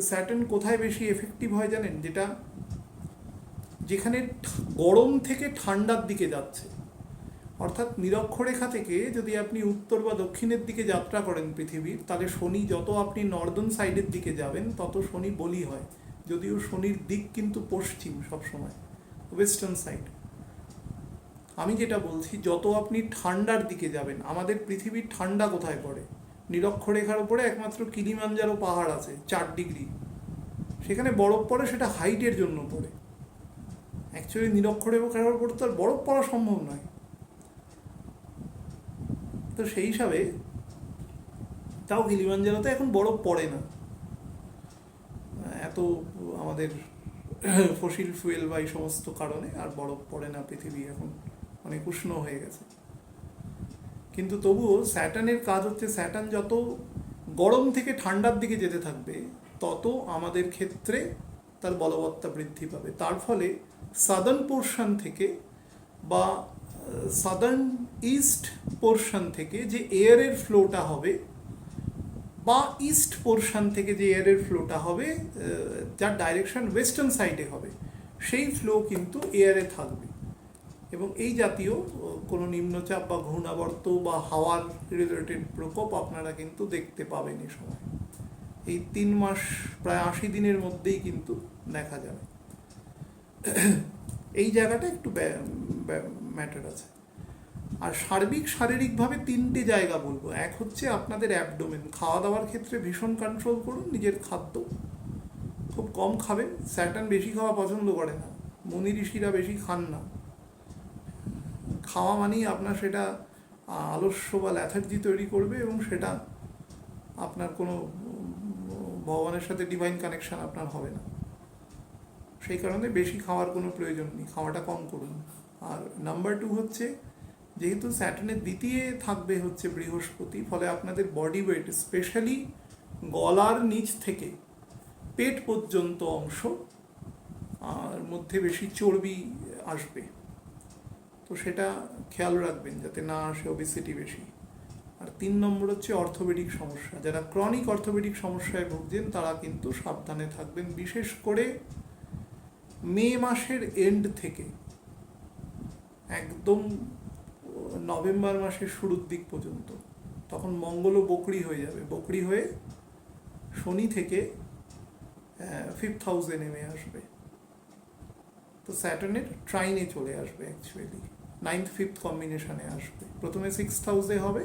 স্যাটার্ন কোথায় বেশি এফেক্টিভ হয় জানেন, যেখানে গরম থেকে ঠান্ডার দিকে যাচ্ছে, অর্থাৎ নিরক্ষরেখা থেকে যদি আপনি উত্তর বা দক্ষিণের দিকে যাত্রা করেন পৃথিবীর, তাহলে শনি যত আপনি নর্দার্ন সাইডের দিকে যাবেন তত শনি বলি হয়, যদিও শনির দিক কিন্তু পশ্চিম সবসময়, ওয়েস্টার্ন সাইড। আমি যেটা বলছি, যত আপনি ঠান্ডার দিকে যাবেন, আমাদের পৃথিবীর ঠান্ডা কোথায় পড়ে, নিরক্ষরেখার উপরে একমাত্র কিলিমাঞ্জারো পাহাড় আছে 4 ডিগ্রি, সেখানে বরফ পড়ে, সেটা হাইটের জন্য পড়ে। অ্যাকচুয়ালি নিরক্ষরেখার উপর তো আর বরফ পড়া সম্ভব নয়। তো সেই হিসাবে তাও কিলিমাঞ্জারোতে এখন বরফ পড়ে না, এত আমাদের ফসিল ফুয়েল বা এই সমস্ত কারণে আর বরফ পড়ে না, পৃথিবী এখন অনেক উষ্ণ হয়ে গেছে। কিন্তু তবুও স্যাটার্নের কাজ হচ্ছে, স্যাটার্ন যত গরম থেকে ঠান্ডার দিকে যেতে থাকবে তত আমাদের ক্ষেত্রে তার বলবত্তা বৃদ্ধি পাবে। তার ফলে সাদার্ন পোর্শন থেকে বা সাদার্ন ইস্ট পোর্শন থেকে যে এয়ারের ফ্লোটা হবে, বা ইস্ট পোর্শন থেকে যে এয়ারের ফ্লোটা হবে, যার ডাইরেকশন ওয়েস্টার্ন সাইডে হবে, সেই ফ্লো কিন্তু এয়ারে থাকবে। এবং এই জাতীয় কোনো নিম্নচাপ বা ঘূর্ণাবর্ত বা হাওয়ার রিলেটেড প্রকোপ আপনারা কিন্তু দেখতে পাবেন এই সময়। এই 3 মাস প্রায় 80 দিনের মধ্যেই কিন্তু দেখা যাবে। এই জায়গাটা একটু ম্যাটার আছে। আর শারীরিকভাবে 3টে জায়গা বলবো। এক হচ্ছে আপনাদের অ্যাবডোমেন, খাওয়া দাওয়ার ক্ষেত্রে ভীষণ কন্ট্রোল করুন, নিজের খাদ্য খুব কম খাবেন। স্যাটার্ন বেশি খাওয়া পছন্দ করে না, মুনি ঋষিরা বেশি খান না। খাওয়া মানেই আপনার সেটা আলস্য বা ল্যাথার্জি তৈরি করবে, এবং সেটা আপনার কোনো ভগবানের সাথে ডিভাইন কানেকশন আপনার হবে না। সেই কারণে বেশি খাওয়ার কোনো প্রয়োজন নেই, খাওয়াটা কম করুন। আর নাম্বার 2 হচ্ছে, যেহেতু স্যাটার্নের দ্বিতীয় থাকবে হচ্ছে বৃহস্পতি, ফলে আপনাদের বডি ওয়েট, স্পেশালি গলার নিচ থেকে পেট পর্যন্ত অংশ আর মধ্যে বেশি চর্বি আসবে। তো সেটা খেয়াল রাখবেন যাতে না আসে ওবেসিটি বেশি। আর 3 নম্বর হচ্ছে অর্থোপেডিক সমস্যা। যারা ক্রনিক অর্থোপেডিক সমস্যায় ভুগছেন তারা কিন্তু সাবধানে থাকবেন, বিশেষ করে মে মাসের এন্ড থেকে একদম নভেম্বর মাসের শুরুর দিক পর্যন্ত। তখন মঙ্গলও বকরি হয়ে যাবে, বকরি হয়ে শনি থেকে 5th হাউসে নেমে আসবে। তো স্যাটার্নের ট্রাইনে চলে আসবে, অ্যাকচুয়ালি 9th 5th কম্বিনেশনে আসবে। প্রথমে 6th হাউসে হবে,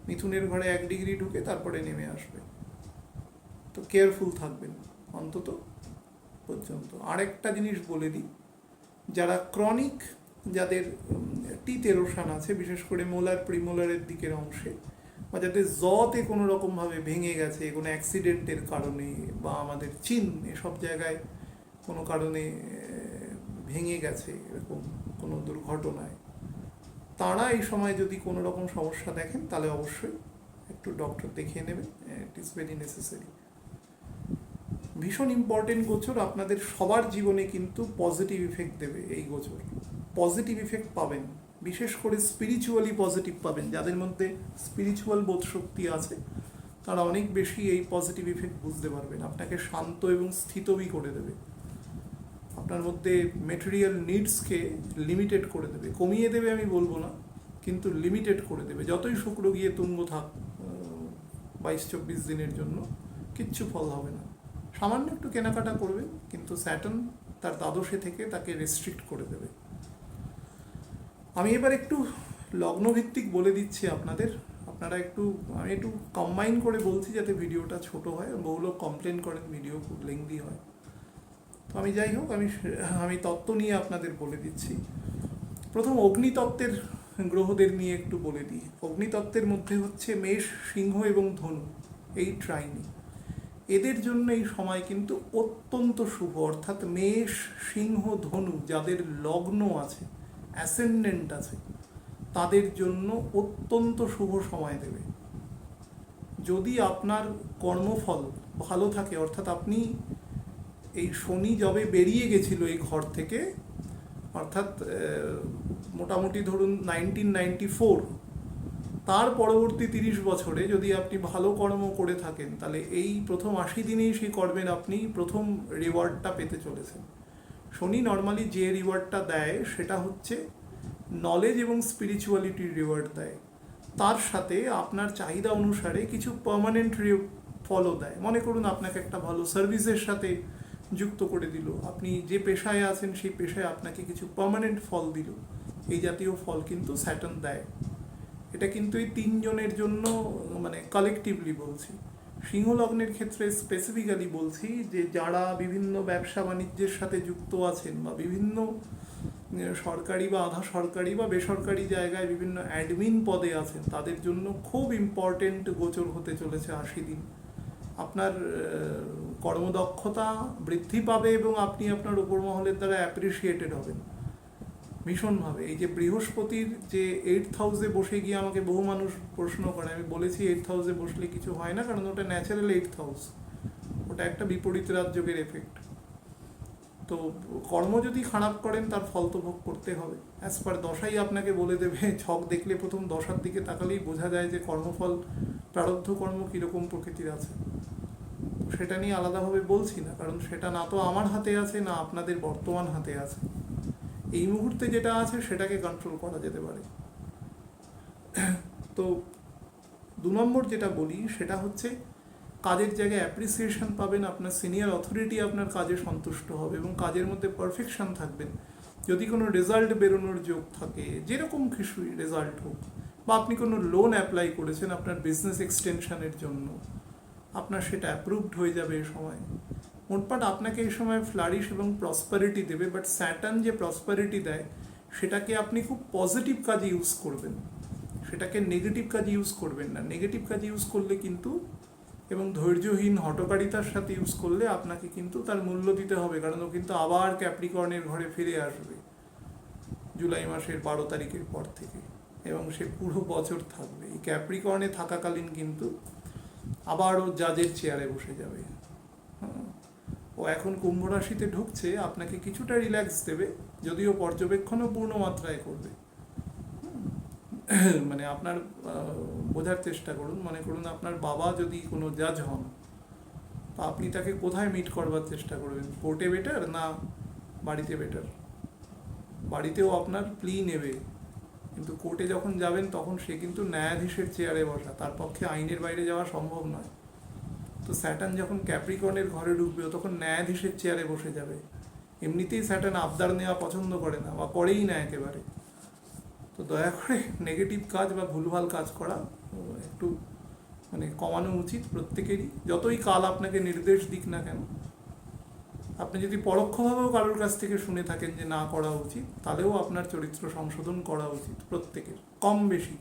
মিথুনের ঘরে 1 ডিগ্রি ঢুকে তারপরে নেমে আসবে। তো কেয়ারফুল থাকবেন অন্তত পর্যন্ত। আরেকটা জিনিস বলে দিই, যারা ক্রনিক, যাদের টিথ এরোশন আছে, বিশেষ করে মোলার প্রিমোলারের দিকের অংশে, বা যাদের জতে কোনো রকমভাবে ভেঙে গেছে কোনো অ্যাক্সিডেন্টের কারণে, বা আমাদের চিন এসব জায়গায় কোনো কারণে ভেঙে গেছে এরকম কোনো দুর্ঘটনায়, তারা এই সময় যদি কোনো রকম সমস্যা দেখেন তাহলে অবশ্যই একটু ডক্টর দেখিয়ে নেবেন, ইট ইজ ভেরি নেসেসারি। ভীষণ ইম্পর্টেন্ট গোচর, আপনাদের সবার জীবনে কিন্তু পজিটিভ ইফেক্ট দেবে এই গোচর। পজিটিভ ইফেক্ট পাবেন, বিশেষ করে স্পিরিচুয়ালি পজিটিভ পাবেন। যাদের মধ্যে স্পিরিচুয়াল বোধ শক্তি আছে তারা অনেক বেশি এই পজিটিভ ইফেক্ট বুঝতে পারবেন। আপনাকে শান্ত এবং স্থিতবই করে দেবে, আপনার মধ্যে মেটেরিয়াল নিডসকে লিমিটেড করে দেবে, কমিয়ে দেবে আমি বলবো না, কিন্তু লিমিটেড করে দেবে। যতই শুক্র গিয়ে তুঙ্গ থাক 22-24 দিনের জন্য, কিচ্ছু ফল হবে না। সামান্য একটু কেনাকাটা করবেন, কিন্তু স্যাটার্ন তার দ্বাদশে থেকে তাকে রেস্ট্রিক্ট করে দেবে। আমি এবার একটু লগ্নভিত্তিক বলে দিচ্ছি আপনাদের, আপনারা আমি একটু কম্বাইন করে বলছি যাতে ভিডিওটা ছোট হয়। বহু লোক কমপ্লেন করেন ভিডিও খুব লেংদি হয়। তো আমি যাই হোক, আমি তত্ত্ব নিয়ে আপনাদের বলে দিচ্ছি। প্রথম অগ্নিতত্ত্বের গ্রহদের নিয়ে একটু বলে দিই। অগ্নিতত্ত্বের মধ্যে হচ্ছে মেষ, সিংহ এবং ধনু, এই ট্রাইনি। এদের জন্য এই সময় কিন্তু অত্যন্ত শুভ, অর্থাৎ মেষ, সিংহ, ধনু যাদের লগ্ন আছে, অ্যাসেন্ডেন্ট আছে, তাদের জন্য অত্যন্ত শুভ সময় দেবে। যদি আপনার কর্মফল ভালো থাকে, অর্থাৎ আপনি এই শনি যবে বেরিয়ে গেছিল এই ঘর থেকে, অর্থাৎ মোটামুটি ধরুন 1994, তার পরবর্তী 30 বছরে যদি আপনি ভালো কর্ম করে থাকেন, তাহলে এই প্রথম 80 দিনেই সেই কর্মের আপনি প্রথম রিওয়ার্ডটা পেতে চলেছেন। শনি নর্মালি যে রিওয়ার্ডটা দেয় সেটা হচ্ছে নলেজ এবং স্পিরিচুয়ালিটির রিওয়ার্ড দেয়। তার সাথে আপনার চাহিদা অনুসারে কিছু পার্মানেন্ট ফলও দেয়। মনে করুন আপনাকে একটা ভালো সার্ভিসের সাথে যুক্ত করে দিল, আপনি যে পেশায় আছেন সেই পেশায় আপনাকে কিছু পার্মানেন্ট ফল দিল, এই জাতীয় ফল কিন্তু স্যাটার্ন দেয়। এটা কিন্তু এই তিনজনের জন্য, মানে কালেকটিভলি বলছি। সিংহ লগ্নের ক্ষেত্রে স্পেসিফিক্যালি বলছি যে যারা বিভিন্ন ব্যবসা বাণিজ্যের সাথে যুক্ত আছেন, বা বিভিন্ন সরকারি বা আধা সরকারি বা বেসরকারি জায়গায় বিভিন্ন অ্যাডমিন পদে আছেন, তাদের জন্য খুব ইম্পর্টেন্ট গোচর হতে চলেছে 80 দিন। আপনার কর্মদক্ষতা বৃদ্ধি পাবে এবং আপনি আপনার উপর মহলের দ্বারা অ্যাপ্রিসিয়েটেড হবেন ভীষণভাবে। এই যে বৃহস্পতির যে 8th হাউসে বসে গিয়ে আমাকে বহু মানুষ প্রশ্ন করে, আমি বলেছি 8th হাউসে বসলে কিছু হয় না, কারণ ওটা ন্যাচারাল 8th হাউস, ওটা একটা বিপরীত রাজযোগের এফেক্ট। তো কর্ম যদি খারাপ করেন তার ফল তো ভোগ করতে হবে। অ্যাজ পার দশাই আপনাকে বলে দেবে, ছক দেখলে প্রথম দশার দিকে তাকালেই বোঝা যায় যে কর্মফল, প্রারব্ধ কর্ম কীরকম প্রকৃতির আছে। সেটা নিয়ে আলাদাভাবে বলছি না, কারণ সেটা না তো আমার হাতে আছে, না আপনাদের বর্তমান হাতে আছে। এই মুহূর্তে যেটা আছে সেটাকে কন্ট্রোল করা যেতে পারে। তো 2 নম্বর যেটা বলি সেটা হচ্ছে কাজের জায়গায় অ্যাপ্রিসিয়েশন পাবেন, আপনার সিনিয়র অথরিটি আপনার কাজে সন্তুষ্ট হবে এবং কাজের মধ্যে পারফেকশন থাকবেন। যদি কোনো রেজাল্ট বেরোনোর যোগ থাকে, যেরকম কিছুই রেজাল্ট হোক, বা আপনি কোনো লোন অ্যাপ্লাই করেছেন আপনার বিজনেস এক্সটেনশনের জন্য, আপনার সেটা অ্যাপ্রুভড হয়ে যাবে এই সময়। মোটপাট আপনাকে এই সময় ফ্লারিশ এবং প্রসপারিটি দেবে। বাট স্যাটার্ন যে প্রসপারিটি দেয় সেটাকে আপনি খুব পজিটিভ কাজে ইউজ করবেন, সেটাকে নেগেটিভ কাজে ইউজ করবেন না। নেগেটিভ কাজে ইউজ করলে কিন্তু, এবং ধৈর্যহীন হটকারিতার সাথে ইউজ করলে আপনাকে কিন্তু তার মূল্য দিতে হবে, কারণ ও কিন্তু আবার ক্যাপ্রিকর্নের ঘরে ফিরে আসবে জুলাই মাসের 12 তারিখের পর থেকে, এবং সে পুরো বছর থাকবে। এই ক্যাপ্রিকর্নে থাকাকালীন কিন্তু আবার ও জাজের চেয়ারে বসে যাবে। ও এখন কুম্ভ রাশিতে ঢুকছে, আপনাকে কিছুটা রিল্যাক্স দেবে, যদিও পর্যবেক্ষণও পূর্ণ মাত্রায় করবে। মানে আপনার বোঝার চেষ্টা করুন, মনে করুন আপনার বাবা যদি কোনো জাজ হন, তো আপনি তাকে কোথায় মিট করবার চেষ্টা করবেন? কোর্টে বেটার না বাড়িতে বেটার? বাড়িতেও আপনার প্লি নেবে, কিন্তু কোর্টে যখন যাবেন তখন সে কিন্তু ন্যায়াধীশের চেয়ারে বসা, তার পক্ষে আইনের বাইরে যাওয়া সম্ভব নয়। তো স্যাটার্ন যখন ক্যাপ্রিকর্নের ঘরে ঢুকবে তখন ন্যায়াধীশের চেয়ারে বসে যাবে। এমনিতেই স্যাটার্ন আবদার নেওয়া পছন্দ করে না, বা করেই না একেবারে। তো দয়া করে নেগেটিভ কাজ বা ভুলভাল কাজ করা একটু মানে কমানো উচিত প্রত্যেকেরই, যতই কাল আপনাকে নির্দেশ দিক না কেন। আপনি যদি পরোক্ষভাবেও কারোর কাছ থেকে শুনে থাকেন যে না করা উচিত, তাহলেও আপনার চরিত্র সংশোধন করা উচিত প্রত্যেকের, কম বেশি।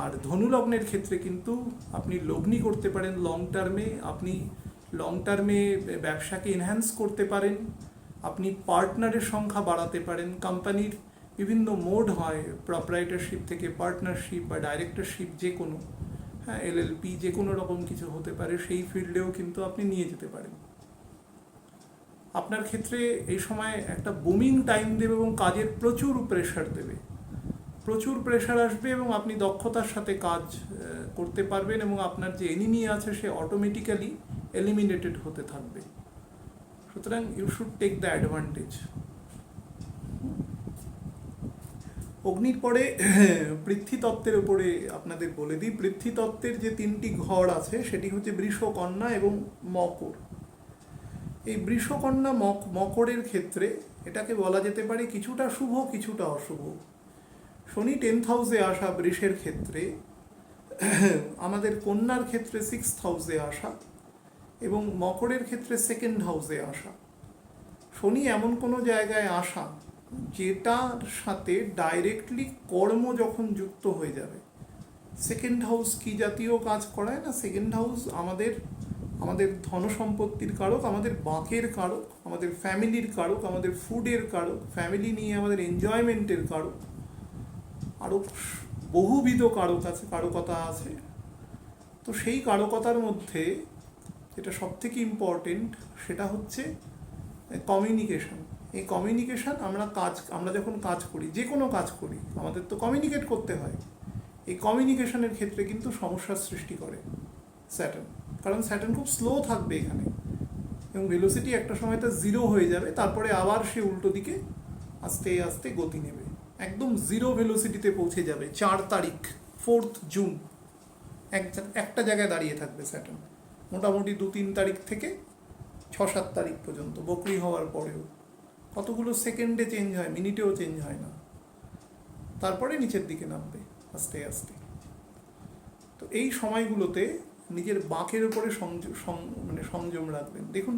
আর ধনু লগ্নের ক্ষেত্রে কিন্তু আপনি লগ্নি করতে পারেন লং টার্মে, আপনি লং টার্মে ব্যবসাকে এনহ্যান্স করতে পারেন, আপনি পার্টনারের সংখ্যা বাড়াতে পারেন। কোম্পানির বিভিন্ন মোড হয়, প্রপারাইটারশিপ থেকে পার্টনারশিপ বা ডাইরেক্টরশিপ, যে কোনো, হ্যাঁ, এলএলপি, যে কোনো রকম কিছু হতে পারে, সেই ফিল্ডেও কিন্তু আপনি নিয়ে যেতে পারেন। আপনার ক্ষেত্রে এই সময় একটা বুমিং টাইম দেবে এবং কাজের প্রচুর প্রেশার দেবে, প্রচুর প্রেশার আসবে, এবং আপনি দক্ষতার সাথে কাজ করতে পারবেন, এবং আপনার যে এনিমি আছে সে অটোমেটিক্যালি এলিমিনেটেড হতে থাকবে। সুতরাং you should take the advantage. অগ্নির পরে পৃথ্বীতত্ত্বের উপরে আপনাদের বলে দিই। পৃথ্বীতত্ত্বের যে 3টি ঘর আছে সেটি হচ্ছে বৃষ, কন্যা এবং মকর। এই বৃষ, কন্যা, মকরের ক্ষেত্রে এটাকে বলা যেতে পারে কিছুটা শুভ কিছুটা অশুভ। শনি 10th হাউসে আসা বৃষের ক্ষেত্রে, আমাদের কন্যার ক্ষেত্রে 6th হাউসে আসা এবং মকরের ক্ষেত্রে 2nd হাউসে আসা। শনি এমন কোনো জায়গায় আসা যেটার সাথে ডাইরেক্টলি কর্ম যখন যুক্ত হয়ে যাবে। 2nd হাউস কি জাতীয় কাজ করায় না? 2nd হাউস আমাদের আমাদের ধন সম্পত্তির কারক, আমাদের বাঁকের কারক, আমাদের ফ্যামিলির কারক, আমাদের ফুডের কারক, ফ্যামিলি নিয়ে আমাদের এনজয়মেন্টের কারক, আরও বহুবিধ কারক আছে, কারকতা আছে। তো সেই কারকতার মধ্যে যেটা সবথেকে ইম্পর্টেন্ট সেটা হচ্ছে কমিউনিকেশন। এই কমিউনিকেশন আমরা যখন কাজ করি, যে কোনো কাজ করি, আমাদের তো কমিউনিকেট করতে হয়। এই কমিউনিকেশনের ক্ষেত্রে কিন্তু সমস্যার সৃষ্টি করে স্যাটার্ন, কারণ স্যাটার্ন খুব স্লো থাকবে এখানে এবং ভেলোসিটি একটা সময় তো 0 হয়ে যাবে, তারপরে আবার সে উল্টো দিকে আস্তে আস্তে গতি নেবে, একদম 0 ভেলোসিটিতে পৌঁছে যাবে 4 তারিখ 4th জুন একটা জায়গায় দাঁড়িয়ে থাকবে স্যাটার্ন। মোটামুটি 2-3 তারিখ থেকে 6-7 তারিখ পর্যন্ত বকরি হওয়ার পরেও কতগুলো সেকেন্ডে চেঞ্জ হয়, মিনিটেও চেঞ্জ হয় না, তারপরে নিচের দিকে নামবে আস্তে আস্তে। তো এই সময়গুলোতে নিজের বাঁকের উপরে সংযম রাখবেন। দেখুন,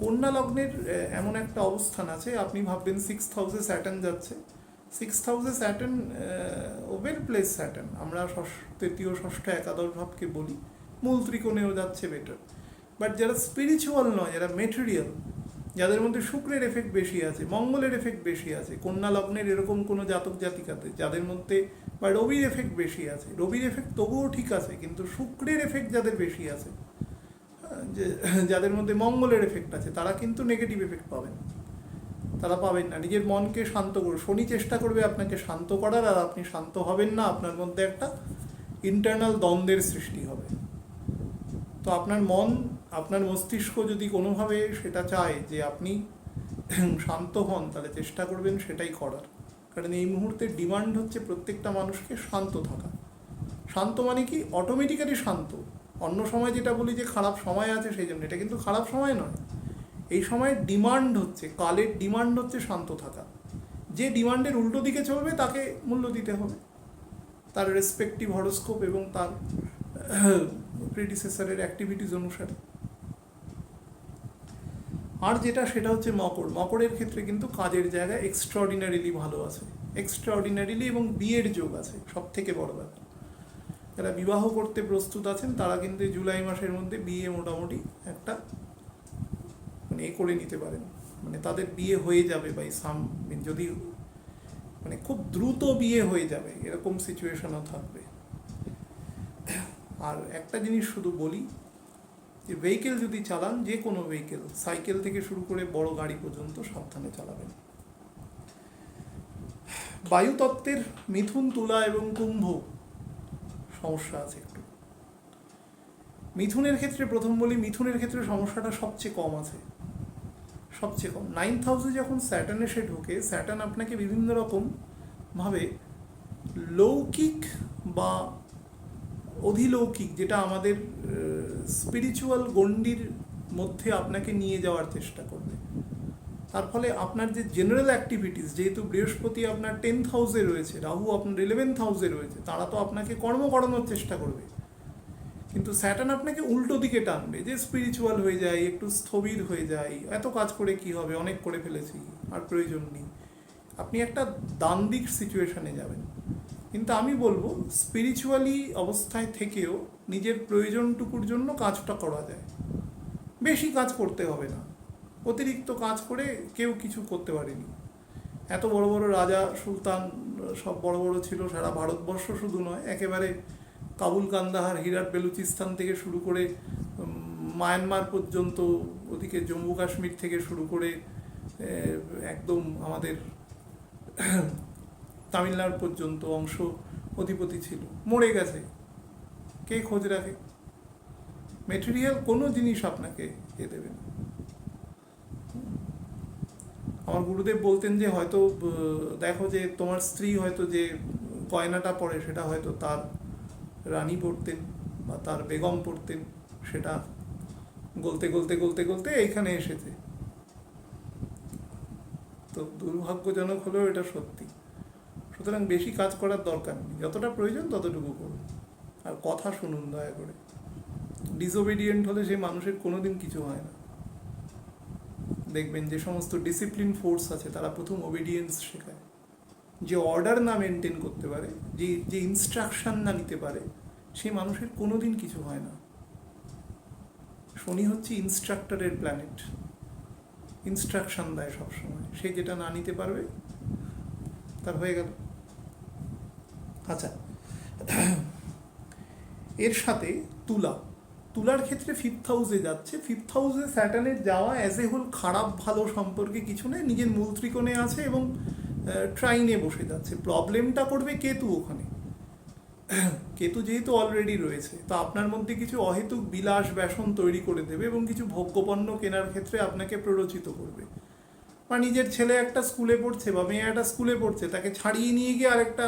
কন্যা লগ্নের এমন একটা অবস্থান আছে, আপনি ভাববেন 6th হাউসে স্যাটার্ন যাচ্ছে। 6th হাউসে স্যাটার্ন ওয়েল প্লেস স্যাটার্ন, আমরা তৃতীয় ষষ্ঠ একাদশ ভাবকে বলি, মূল ত্রিকোণেও যাচ্ছে বেটার। বাট যারা স্পিরিচুয়াল নয়, যারা মেটেরিয়াল, যাদের মধ্যে শুক্রের এফেক্ট বেশি আছে, মঙ্গলের এফেক্ট বেশি আছে, কন্যা লগ্নের এরকম কোনো জাতক জাতিকাতে যাদের মধ্যে, বা রবির এফেক্ট বেশি আছে, রবির এফেক্ট তবুও ঠিক আছে, কিন্তু শুক্রের এফেক্ট যাদের বেশি আছে, যে যাদের মধ্যে মঙ্গলের এফেক্ট আছে, তারা কিন্তু নেগেটিভ এফেক্ট পাবেন, তারা পাবেন না। নিজের মনকে শান্ত করুন, শনি চেষ্টা করবে আপনাকে শান্ত করার, আর আপনি শান্ত হবেন না, আপনার মধ্যে একটা ইন্টারনাল দ্বন্দ্বের সৃষ্টি হবে। তো আপনার মন, আপনার মস্তিষ্ক যদি কোনোভাবে সেটা চায় যে আপনি শান্ত হন, তাহলে চেষ্টা করবেন সেটাই করার, কারণ এই মুহূর্তে ডিমান্ড হচ্ছে প্রত্যেকটা মানুষকে শান্ত থাকা। শান্ত মানে কি? অটোমেটিক্যালি শান্ত। অন্য সময় যেটা বলি যে খারাপ সময় আছে সেই জন্য, এটা কিন্তু খারাপ সময় নয়। এই সময় ডিমান্ড হচ্ছে, কালের ডিমান্ড হচ্ছে শান্ত থাকা। যে ডিমান্ডের উল্টো দিকে চলবে তাকে মূল্য দিতে হবে, তার রেসপেক্টিভ হরোস্কোপ এবং তার প্রিডিসেসরের অ্যাক্টিভিটিস অনুসারে। আর যেটা সেটা হচ্ছে মকর। মকরের ক্ষেত্রে কিন্তু কাজের জায়গা এক্সট্রাঅর্ডিনারিলি ভালো আছে, এক্সট্রাঅর্ডিনারিলি, এবং বিয়ের যোগ আছে, সব থেকে বড় ব্যাপার। যারা বিবাহ করতে প্রস্তুত আছেন তারা কিন্তু জুলাই মাসের মধ্যে বিয়ে মোটামুটি একটা করে নিতে পারেন, তাদের বিয়ে হয়ে যাবে বাই সাম, যদি খুব দ্রুত বিয়ে হয়ে যাবে এরকম সিচুয়েশনও থাকবে। আর একটা জিনিস শুধু বলি, যে ভেহিকেল যদি চালান, যে কোনো ভেহিকেল, সাইকেল থেকে শুরু করে বড় গাড়ি পর্যন্ত সাবধানে চালাবেন। বায়ুতত্ত্বের মিথুন, তুলা এবং কুম্ভ সমস্যা আছে একটু। মিথুনের ক্ষেত্রে প্রথম বলি, মিথুনের ক্ষেত্রে সমস্যাটা সবচেয়ে কম আছে, সবচেয়ে কম। 9th হাউসে যখন স্যাটার্ন এসে ঢোকে, স্যাটার্ন আপনাকে বিভিন্ন রকমভাবে লৌকিক বা অধিলৌকিক, যেটা আমাদের স্পিরিচুয়াল গণ্ডির মধ্যে আপনাকে নিয়ে যাওয়ার চেষ্টা করবে। তার ফলে আপনার যে জেনারেল অ্যাক্টিভিটিস, যেহেতু বৃহস্পতি আপনার 10th হাউসে রয়েছে, রাহু আপনার 11th হাউসে রয়েছে, তারা তো আপনাকে কর্ম করানোর চেষ্টা করবে, কিন্তু স্যাটার্ন আপনাকে উল্টো দিকে টানবে, যে স্পিরিচুয়াল হয়ে যায়, একটু স্থবির হয়ে যায়, এত কাজ করে কি হবে, অনেক করে ফেলেছি, আর প্রয়োজন নেই। আপনি একটা দ্বান্দ্বিক সিচুয়েশনে যাবেন। কিন্তু আমি বলবো, স্পিরিচুয়ালি অবস্থায় থেকেও নিজের প্রয়োজনটুকুর জন্য কাজটা করা যায়, বেশি কাজ করতে হবে না। অতিরিক্ত কাজ করে কেউ কিছু করতে পারেনি। এত বড় বড় রাজা সুলতান সব বড় বড় ছিল, সারা ভারতবর্ষ শুধু নয়, একেবারে কাবুল, কান্দাহার, হিরাট, বেলুচিস্তান থেকে শুরু করে মায়ানমার পর্যন্ত, ওদিকে জম্মু কাশ্মীর থেকে শুরু করে একদম আমাদের তামিলনাড়ু পর্যন্ত অংশ অধিপতি ছিল, মরে গেছে, কে খোঁজ রাখে? মেটেরিয়াল কোনো জিনিস আপনাকে দেবে না। আমার গুরুদেব বলতেন যে হয়তো দেখো, যে তোমার স্ত্রী হয়তো যে গয়নাটা পরে সেটা হয়তো তার রানী পড়তেন বা তার বেগম পড়তেন, সেটা গলতে গলতে গলতে গলতে এইখানে এসেছে। তো দুর্ভাগ্যজনক হলেও এটা সত্যি। সুতরাং বেশি কাজ করার দরকার নেই, যতটা প্রয়োজন ততটুকু করুন, আর কথা শুনুন দয়া করে। ডিসওবিডিয়েন্ট হলে সেই মানুষের কোনোদিন কিছু হয় না। দেখবেন যে সমস্ত ডিসিপ্লিন ফোর্স আছে তারা প্রথম ওবিডিয়েন্স শেখায়। যে অর্ডার না মেনটেন করতে পারে, যে ইনস্ট্রাকশন না নিতে পারে, সেই মানুষের কোনোদিন কিছু হয় না। শনি হচ্ছে ইনস্ট্রাক্টরের প্ল্যানেট, ইনস্ট্রাকশন দেয় সবসময়। সে যেটা না নিতে পারবে তার হয়ে গেল। আচ্ছা, এর সাথে তুলার ক্ষেত্রে 5th হাউসে যাচ্ছে। 5th হাউসে স্যাটার্নের যাওয়া অ্যাজ এ হোল খারাপ ভালো সম্পর্কে কিছু নেই, নিজের মূল ত্রিকোণে আছে এবং ট্রাইনে বসে যাচ্ছে। প্রবলেমটা করবে কেতু ওখানে। কেতু যেহেতু অলরেডি রয়েছে, তো আপনার মধ্যে কিছু অহেতুক বিলাস ব্যসন তৈরি করে দেবে এবং কিছু ভোগ্যপণ্য কেনার ক্ষেত্রে আপনাকে প্ররোচিত করবে। বা নিজের ছেলে একটা স্কুলে পড়ছে বা মেয়ে একটা স্কুলে পড়ছে, তাকে ছাড়িয়ে নিয়ে গিয়ে আরেকটা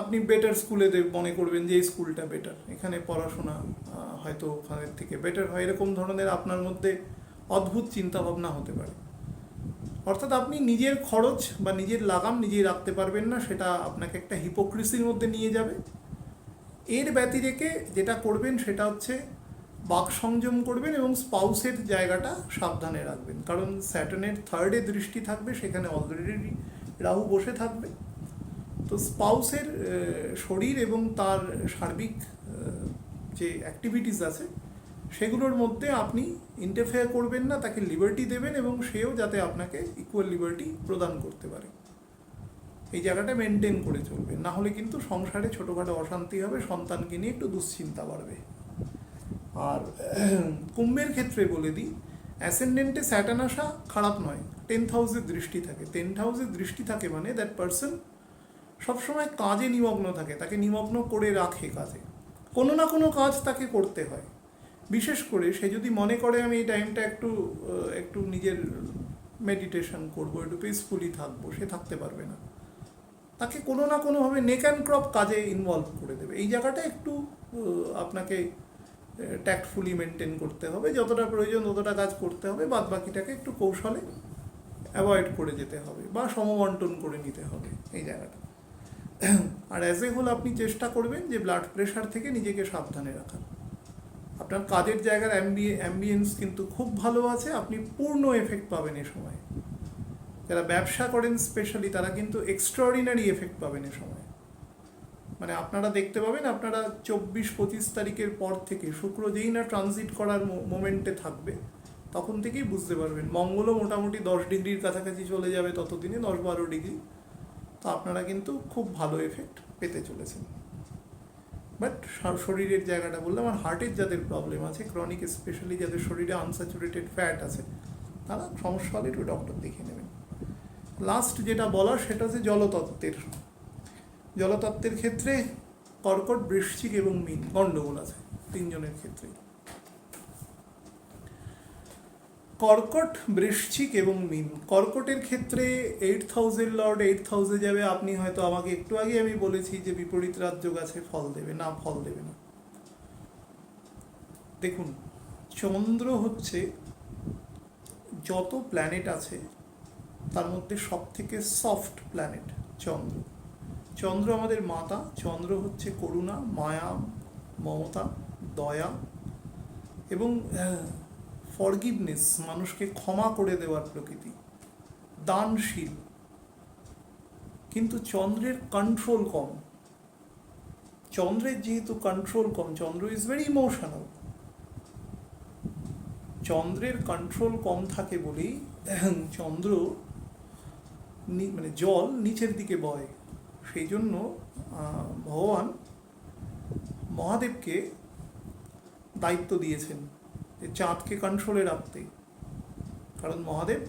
আপনি বেটার স্কুলে মনে করবেন যে এই স্কুলটা বেটার, এখানে পড়াশোনা হয়তো ওখানের থেকে বেটার হয়, এরকম ধরনের আপনার মধ্যে অদ্ভুত চিন্তাভাবনা হতে পারে। অর্থাৎ আপনি নিজের খরচ বা নিজের লাগাম নিজেই রাখতে পারবেন না, সেটা আপনাকে একটা হিপোক্রিসির মধ্যে নিয়ে যাবে। এর ব্যতিরেকে যেটা করবেন সেটা হচ্ছে বাক সংযম করবেন এবং স্পাউসের জায়গাটা সাবধানে রাখবেন, কারণ স্যাটার্নের 3rd দৃষ্টি থাকবে, সেখানে অলরেডি রাহু বসে থাকবে। তো স্পাউসের শরীর এবং তার সার্বিক যে অ্যাক্টিভিটিস আছে সেগুলোর মধ্যে আপনি ইন্টারফেয়ার করবেন না, তাকে লিবার্টি দেবেন এবং সেও যাতে আপনাকে ইকুয়াল লিবার্টি প্রদান করতে পারে, এই জায়গাটা মেনটেন করে চলবে। না হলে কিন্তু সংসারে ছোটোখাটো অশান্তি হবে, সন্তানকে নিয়ে একটু দুশ্চিন্তা বাড়বে। আর কুম্ভের ক্ষেত্রে বলে দিই, অ্যাসেন্ডেন্টে স্যাটার্ন আসা খারাপ নয়। 10th হাউসের দৃষ্টি থাকে। 10th হাউসের দৃষ্টি থাকে মানে দ্যাট পারসন সবসময় কাজে নিমগ্ন থাকে, তাকে নিমগ্ন করে রাখে কাজে, কোনো না কোনো কাজ তাকে করতে হয়। বিশেষ করে সে যদি মনে করে আমি এই টাইমটা একটু নিজের মেডিটেশন করবো, একটু পিসফুলি থাকবো, সে থাকতে পারবে না। তাকে কোনো না কোনোভাবে নেক অ্যান্ড ক্রপ কাজে ইনভলভ করে দেবে। এই জায়গাটা একটু আপনাকে ট্যাক্টফুলি মেনটেন করতে হবে, যতটা প্রয়োজন ততটা কাজ করতে হবে, বাদ বাকিটাকে একটু কৌশলে অ্যাভয়েড করে যেতে হবে বা সমবন্টন করে নিতে হবে এই জায়গাটা। আর অ্যাজ এ হোল আপনি চেষ্টা করবেন যে ব্লাড প্রেশার থেকে নিজেকে সাবধানে রাখা। আপনার কাজের জায়গার অ্যাম্বিয়েন্স কিন্তু খুব ভালো আছে, আপনি পূর্ণ এফেক্ট পাবেন এ সময়। যারা ব্যবসা করেন স্পেশালি তারা কিন্তু এক্সট্রাঅর্ডিনারি এফেক্ট পাবেন এ সময়। মানে আপনারা দেখতে পাবেন, আপনারা 24-25 তারিখের পর থেকে শুক্র যেই না ট্রানজিট করার মোমেন্টে থাকবে, তখন থেকেই বুঝতে পারবেন। মঙ্গলও মোটামুটি 10 ডিগ্রির কাছাকাছি চলে যাবে ততদিনে, 10-12 ডিগ্রি। তো আপনারা কিন্তু খুব ভালো এফেক্ট পেতে চলেছেন। বাট শরীরের জায়গাটা বললাম, আর হার্টের যাদের প্রবলেম আছে, ক্রনিক স্পেশালি যাদের শরীরে আনস্যাচুরেটেড ফ্যাট আছে, তারা সমস্যা হলে একটু ডক্টর দেখিয়ে নেবেন। লাস্ট যেটা বলার সেটা হচ্ছে জলতত্ত্বের ক্ষেত্রে কর্কট, বৃশ্চিক এবং মীন গণ্ডগোল আছে 3 জনের ক্ষেত্রে। কর্কট, বৃশ্চিক এবং মীন। কর্কটের ক্ষেত্রে 8th হাউসের লর্ড 8th হাউসে যাবে। আপনি হয়তো আমাকে একটু আগে আমি বলেছি যে বিপরীত রাজযোগ আছে, ফল দেবে না, ফল দেবে না। দেখুন, চন্দ্র হচ্ছে যত প্ল্যানেট আছে তার মধ্যে সব থেকে সফট প্ল্যানেট চন্দ্র। চন্দ্র আমাদের মাতা। চন্দ্র হচ্ছে করুণা, মায়া, মমতা, দয়া এবং ফরগিভনেস, মানুষকে ক্ষমা করে দেওয়ার প্রকৃতি, দানশীল। কিন্তু চন্দ্রের কন্ট্রোল কম। চন্দ্রের যেহেতু control com, Chandra is very emotional. চন্দ্রের কন্ট্রোল কম থাকে বলেই চন্দ্র মানে জল নিচের দিকে বয়। সেই জন্য ভগবান মহাদেবকে দায়িত্ব দিয়েছেন যে চাঁদকে কন্ট্রোলে রাখতে, কারণ মহাদেব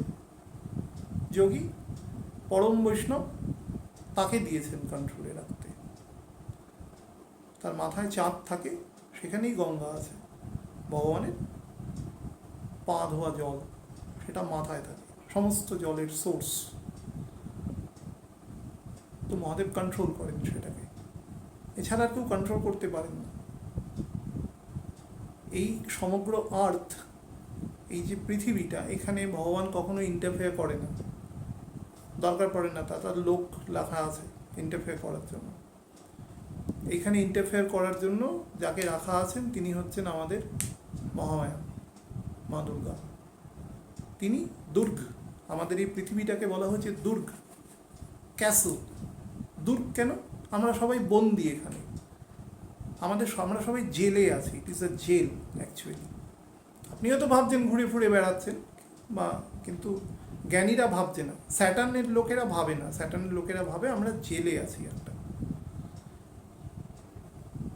যোগী, পরম বৈষ্ণব, তাকে দিয়েছেন কন্ট্রোলে রাখতে। তার মাথায় চাঁদ থাকে, সেখানেই গঙ্গা আছে। ভগবানের পা ধোয়া জল সেটা মাথায় থাকে, সমস্ত জলের সোর্স। তো মহাদেব কন্ট্রোল করেন সেটাকে, এছাড়া কেউ কন্ট্রোল করতে পারেন না। এই সমগ্র আর্থ, এই যে পৃথিবীটা, এখানে ভগবান কখনো ইন্টারফেয়ার করে না, দরকার পড়ে না। তার লোক লেখা আছে, ইন্টারফেয়ার করার জন্য। এইখানে ইন্টারফেয়ার করার জন্য যাকে রাখা আছেন তিনি হচ্ছেন আমাদের মহামায়া, মা দুর্গা। তিনি দুর্গ, আমাদের এই পৃথিবীটাকে বলা হয়েছে দুর্গ, ক্যাসল। দুর্গ কেন? আমরা সবাই বন্দি এখানে, আমরা সবাই জেলে আছি। It is a jail actually. আপনিও তো ভাবছেন ঘুরে ফুরে বেড়াচ্ছেন, বা কিন্তু জ্ঞানীরা ভাবছে না, স্যাটার্নের লোকেরা ভাবে না। স্যাটার্নের লোকেরা ভাবে আমরা জেলে আছি একটা।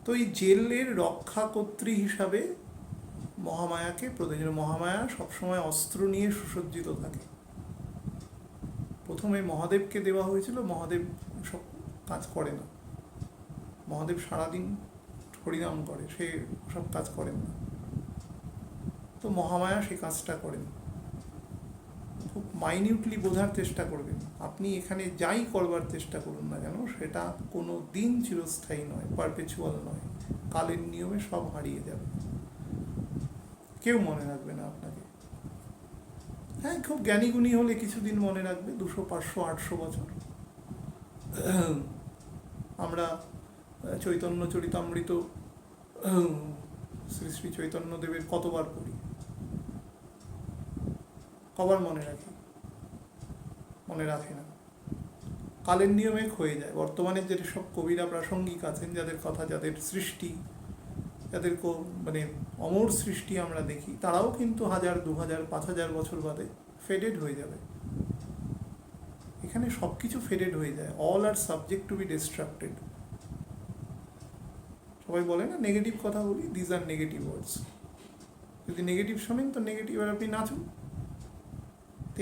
তো এই জেলের রক্ষাকর্ত্রী হিসাবে মহামায়াকে প্রয়োজন। মহামায়া সবসময় অস্ত্র নিয়ে সুসজ্জিত থাকে। প্রথমে মহাদেবকে দেওয়া হয়েছিল, মহাদেব সব কাজ করে না। মহাদেব সারাদিন হরিনাম করে, সে সব কাজ করেন না। তো মহামায়া সে কাজটা করেন। খুব মাইনিউটলি বোঝার চেষ্টা করবেন। আপনি এখানে যাই করবার চেষ্টা করুন না কেন, সেটা কোনো দিন চিরস্থায়ী নয়, পারপেচুয়াল নয়। কালের নিয়মে সব হারিয়ে যাবে, কেউ মনে রাখবে না আপনাকে। হ্যাঁ, খুব জ্ঞানীগুণী হলে কিছুদিন মনে রাখবে, 200, 500, 800 বছর। আমরা চৈতন্য চরিতামৃত শ্রী শ্রী চৈতন্যদেবের কতবার পড়ি, কবার মনে রাখি? মনে রাখে না, কালের নিয়মে ক্ষয়ে যায়। বর্তমানে যেসব কবিরা প্রাসঙ্গিক আছেন, যাদের কথা, যাদের সৃষ্টি, যাদের মানে অমর সৃষ্টি আমরা দেখি, তারাও কিন্তু 1000, 2000, 5000 বছর বাদে ফেডেড হয়ে যাবে। এখানে সব কিছু ফেডেড হয়ে যায়। All are subject to be distracted. সবাই বলে না নেগেটিভ কথা বলি, দিজ আর নেগেটিভ ওয়ার্ডস। যদি নেগেটিভ শোনেন তো নেগেটিভ, আর আপনি নাচুন।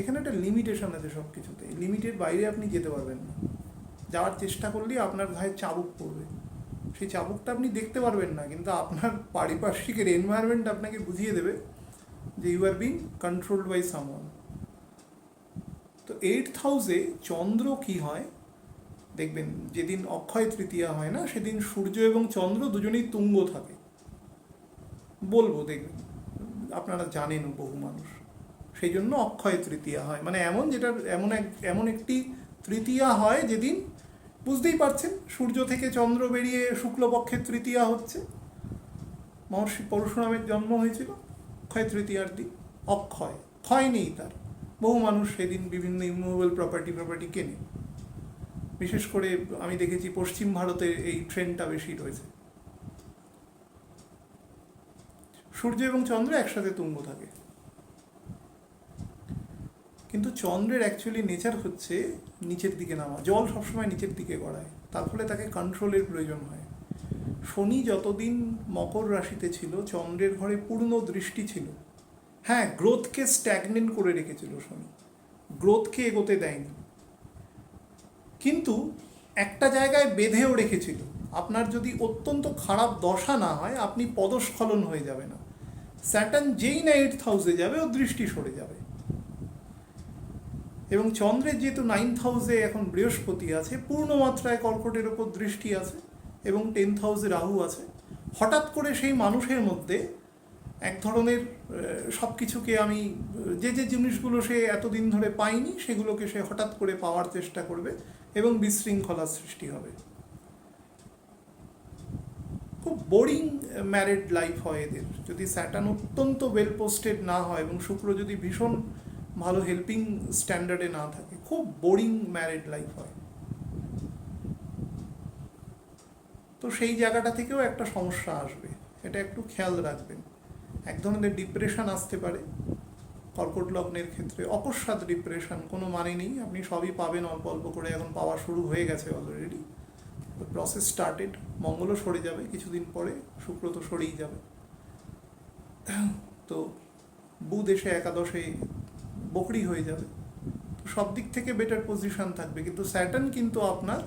এখানে একটা লিমিটেশন আছে সব কিছুতে। লিমিটের বাইরে আপনি যেতে পারবেন না। যাওয়ার চেষ্টা করলেই আপনার গায়ে চাবুক পড়বে। সেই চাবুকটা আপনি দেখতে পারবেন না, কিন্তু আপনার পারিপার্শ্বিকের এনভায়রনমেন্ট আপনাকে বুঝিয়ে দেবে যে you are being controlled by someone. তো 8th হাউসে চন্দ্র কি হয় দেখবেন, যেদিন অক্ষয় তৃতীয়া হয় না, সেদিন সূর্য এবং চন্দ্র দুজনেই তুঙ্গ থাকে। বলবো, দেখবেন আপনারা জানেনও বহু মানুষ। সেই জন্য অক্ষয় তৃতীয়া হয়, মানে এমন একটি তৃতীয়া হয় যেদিন, বুঝতেই পারছেন, সূর্য থেকে চন্দ্র বেরিয়ে শুক্লপক্ষের তৃতীয়া হচ্ছে। মহর্ষি পরশুরামের জন্ম হয়েছিল অক্ষয় তৃতীয়ার দিন। অক্ষয়, ক্ষয় নেই তার। বহু মানুষ সেদিন বিভিন্ন ইমুভেবল প্রপার্টি কেনে। বিশেষ করে আমি দেখেছি পশ্চিম ভারতে এই ট্রেন্ডটা বেশি রয়েছে। সূর্য এবং চন্দ্র একসাথে তুঙ্গ থাকে, কিন্তু চন্দ্রের অ্যাকচুয়ালি নেচার হচ্ছে নিচের দিকে নামা। জল সবসময় নিচের দিকে গড়ায়, তার ফলে তাকে কন্ট্রোলের প্রয়োজন হয়। শনি যতদিন মকর রাশিতে ছিল, চন্দ্রের ঘরে পূর্ণ দৃষ্টি ছিল। হ্যাঁ, গ্রোথকে স্ট্যাগনেন্ট করে রেখেছিল শনি, গ্রোথকে এগোতে দেয়নি, কিন্তু একটা জায়গায় বেঁধেও রেখেছিল। আপনার যদি অত্যন্ত খারাপ দশা না হয়, আপনি পদস্খলন হয়ে যাবে না। স্যাটার্ন যেই না 8th হাউসে যাবে, ও দৃষ্টি সরে যাবে। এবং চন্দ্রের যেহেতু 9th হাউসে এখন বৃহস্পতি আছে, পূর্ণমাত্রায় কর্কটের ওপর দৃষ্টি আছে, এবং 10th হাউসে রাহু আছে। হঠাৎ করে সেই মানুষের মধ্যে এক ধরনের সব কিছুকে আমি যে জিনিসগুলো সে এতদিন ধরে পায়নি, সেগুলোকে সে হঠাৎ করে পাওয়ার চেষ্টা করবে, এবং বিশৃঙ্খলার সৃষ্টি হবে। খুব বোরিং ম্যারিড লাইফ হয় এদের, যদি স্যাটার্ন অত্যন্ত ওয়েল পোস্টেড না হয় এবং শুক্র যদি ভীষণ ভালো হেল্পিং স্ট্যান্ডার্ডে না থাকে, খুব বোরিং ম্যারিড লাইফ হয়। তো সেই জায়গাটা থেকেও একটা সমস্যা আসবে, এটা একটু খেয়াল রাখবেন। এক ধরনের ডিপ্রেশন আসতে পারে কর্কট লগ্নের ক্ষেত্রে। অকস্মাৎ ডিপ্রেশন, কোনো মানে নেই, আপনি সবই পাবেন অল্প অল্প করে। এখন পাওয়া শুরু হয়ে গেছে অলরেডি, প্রসেস স্টার্টেড। মঙ্গলও সরে যাবে কিছুদিন পরে, শুক্র তো সরেই যাবে। তো বুধ এসে একাদশে বকরি হয়ে যাবে। তো সব দিক থেকে বেটার পজিশন থাকবে, কিন্তু স্যাটার্ন কিন্তু আপনার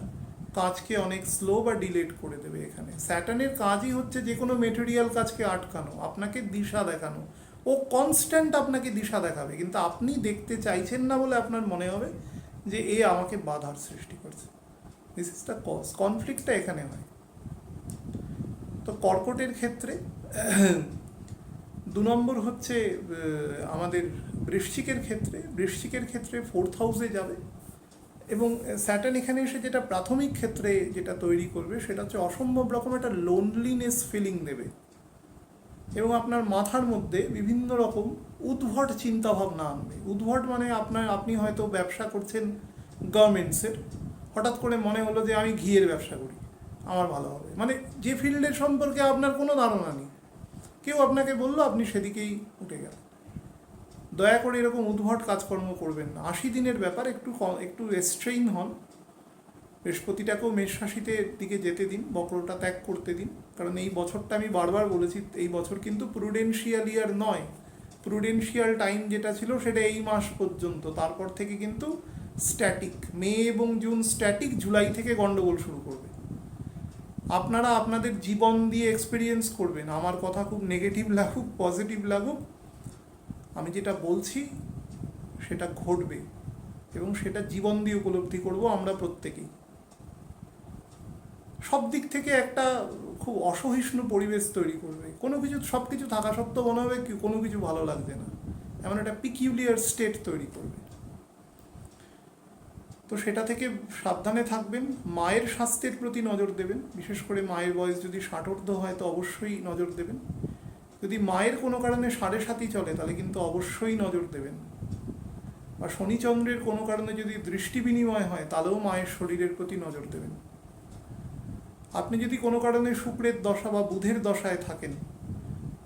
কাজকে অনেক স্লো বা ডিলেট করে দেবে। এখানে স্যাটার্নের কাজই হচ্ছে যে কোনো মেটেরিয়াল কাজকে আটকানো, আপনাকে দিশা দেখানো। ও কনস্ট্যান্ট আপনাকে দিশা দেখাবে, কিন্তু আপনি দেখতে চাইছেন না বলে আপনার মনে হবে যে এ আমাকে বাধার সৃষ্টি করছে। This is the cause. কনফ্লিক্টটা এখানে হয়। তো কর্কটের ক্ষেত্রে 2 নম্বর হচ্ছে আমাদের বৃশ্চিকের ক্ষেত্রে 4th হাউসে যাবে, এবং স্যাটার্ন এখানে এসে যেটা প্রাথমিক ক্ষেত্রে যেটা তৈরি করবে সেটা হচ্ছে অসম্ভব রকম একটা লোনলিনেস ফিলিং দেবে এবং আপনার মাথার মধ্যে বিভিন্ন রকম উদ্ভট চিন্তাভাবনা আনবে। উদ্ভট মানে আপনি হয়তো ব্যবসা করছেন গভর্নমেন্টসের, হঠাৎ করে মনে হলো যে আমি ঘিয়ের ব্যবসা করি, আমার ভালো হবে, মানে যে ফিল্ডের সম্পর্কে আপনার কোনো ধারণা নেই, কেউ আপনাকে বললো, আপনি সেদিকেই উঠে গেলেন। দয়া করে এরকম উদ্ভট কাজকর্ম করবেন না। 80 দিনের ব্যাপার, একটু রেস্ট্রেইন হন। বৃহস্পতিটাকেও মেষ রাশিতে দিকে যেতে দিন, বক্রটা ত্যাগ করতে দিন। কারণ এই বছরটা আমি বারবার বলেছি, এই বছর কিন্তু প্রুডেন্সিয়াল ইয়ার নয়। প্রুডেন্সিয়াল টাইম যেটা ছিল সেটা এই মাস পর্যন্ত, তারপর থেকে কিন্তু স্ট্যাটিক। মে এবং জুন স্ট্যাটিক, জুলাই থেকে গন্ডগোল শুরু করবে। আপনারা আপনাদের জীবন দিয়ে এক্সপিরিয়েন্স করবেন। আমার কথা খুব নেগেটিভ লাগুক, পজিটিভ লাগুক, আমি যেটা বলছি সেটা ঘটবে এবং সেটা জীবন দিয়ে উপলব্ধি করব আমরা প্রত্যেকেই। সব দিক থেকে একটা খুব অসহিষ্ণু পরিবেশ তৈরি করবে। সব কিছু থাকা সত্ত্বেও মনে হবে কোনো কিছু ভালো লাগছে না, এমন একটা পিকিউলিয়ার স্টেট তৈরি করবে। তো সেটা থেকে সাবধানে থাকবেন। মায়ের স্বাস্থ্যের প্রতি নজর দেবেন, বিশেষ করে মায়ের বয়স যদি 60 হয় তো অবশ্যই নজর দেবেন। যদি মায়ের কোনো কারণে 7.5 চলে তাহলে কিন্তু অবশ্যই নজর দেবেন। বা শনিচন্দ্রের কোনো কারণে যদি দৃষ্টি বিনিময় হয় তাহলেও মায়ের শরীরের প্রতি নজর দেবেন। আপনি যদি কোনো কারণে শুক্রের দশা বা বুধের দশায় থাকেন,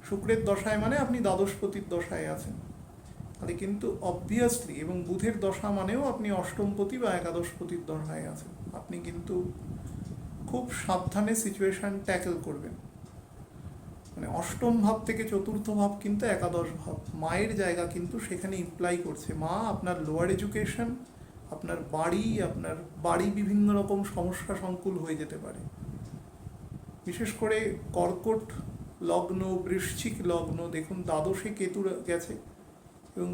শুক্রের দশায় মানে আপনি দ্বাদশপতির দশায় আছেন, তাহলে কিন্তু অবভিয়াসলি, এবং বুধের দশা মানেও আপনি অষ্টমপতি বা একাদশপতির দশায় আছেন, আপনি কিন্তু খুব সাবধানে সিচুয়েশান ট্যাকেল করবেন। মানে অষ্টম ভাব থেকে চতুর্থ ভাব কিন্তু একাদশ ভাব, মায়ের জায়গা কিন্তু সেখানে ইমপ্লাই করছে। মা আপনার লোয়ার এডুকেশন, আপনার বাড়ি বিভিন্ন রকম সমস্যা সংকুল হয়ে যেতে পারে। বিশেষ করে কর্কট লগ্ন, বৃশ্চিক লগ্ন, দেখুন দ্বাদশে কেতু গেছে এবং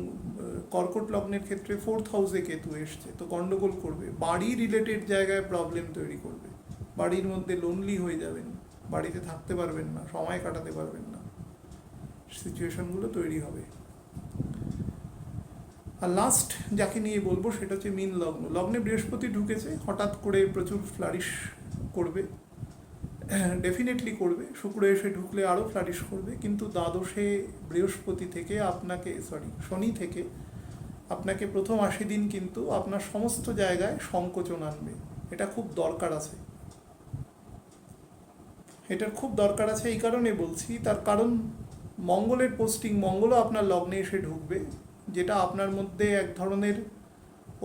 কর্কট লগ্নের ক্ষেত্রে 4th হাউসে কেতু এসছে, তো গন্ডগোল করবে। বাড়ি রিলেটেড জায়গায় প্রবলেম তৈরি করবে, বাড়ির মধ্যে লোনলি হয়ে যাবেন, বাড়িতে থাকতে পারবেন না, সময় কাটাতে পারবেন না, সিচুয়েশনগুলো তৈরি হবে। আর লাস্ট যাকে নিয়ে বলবো সেটা হচ্ছে মীন লগ্ন। লগ্নে বৃহস্পতি ঢুকেছে, হঠাৎ করে প্রচুর ফ্লারিশ করবে, ডেফিনেটলি করবে। শুক্র এসে ঢুকলে আরও ফ্লারিশ করবে, কিন্তু দ্বাদশে বৃহস্পতি থেকে শনি থেকে আপনাকে প্রথম 80 দিন কিন্তু আপনার সমস্ত জায়গায় সংকোচন আনবে। এটা খুব দরকার আছে, এটার খুব দরকার আছে। এই কারণে বলছি, তার কারণ মঙ্গলের পোস্টিং, মঙ্গলও আপনার লগ্নে এসে ঢুকবে, যেটা আপনার মধ্যে এক ধরনের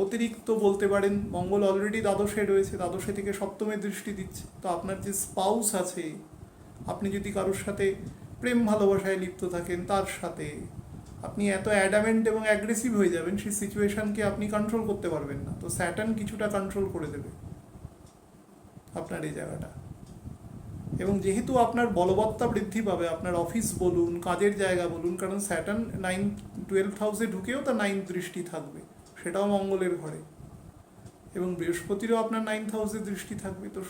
অতিরিক্ত বলতে পারেন। মঙ্গল অলরেডি দ্বাদশে রয়েছে, দ্বাদশে থেকে সপ্তমে দৃষ্টি দিচ্ছে। তো আপনার যে স্পাউস আছে, আপনি যদি কারোর সাথে প্রেম ভালোবাসায় লিপ্ত থাকেন, তার সাথে আপনি এত অ্যাডামেন্ট এবং অ্যাগ্রেসিভ হয়ে যাবেন, সেই সিচুয়েশানকে আপনি কন্ট্রোল করতে পারবেন না। তো স্যাটার্ন কিছুটা কন্ট্রোল করে দেবে আপনার এই জায়গাটা। এবং যেহেতু আপনার বলবত্তা বৃদ্ধি পাবে, আপনার অফিস বলুন, কাজের জায়গা বলুন, কারণ স্যাটার্ন 12th হাউসে ঢুকেও তার 9th দৃষ্টি থাকবে, সেটাও মঙ্গলের ঘরে, এবং বৃহস্পতিরও আপনার 9th হাউসে দৃষ্টি থাকবে। তো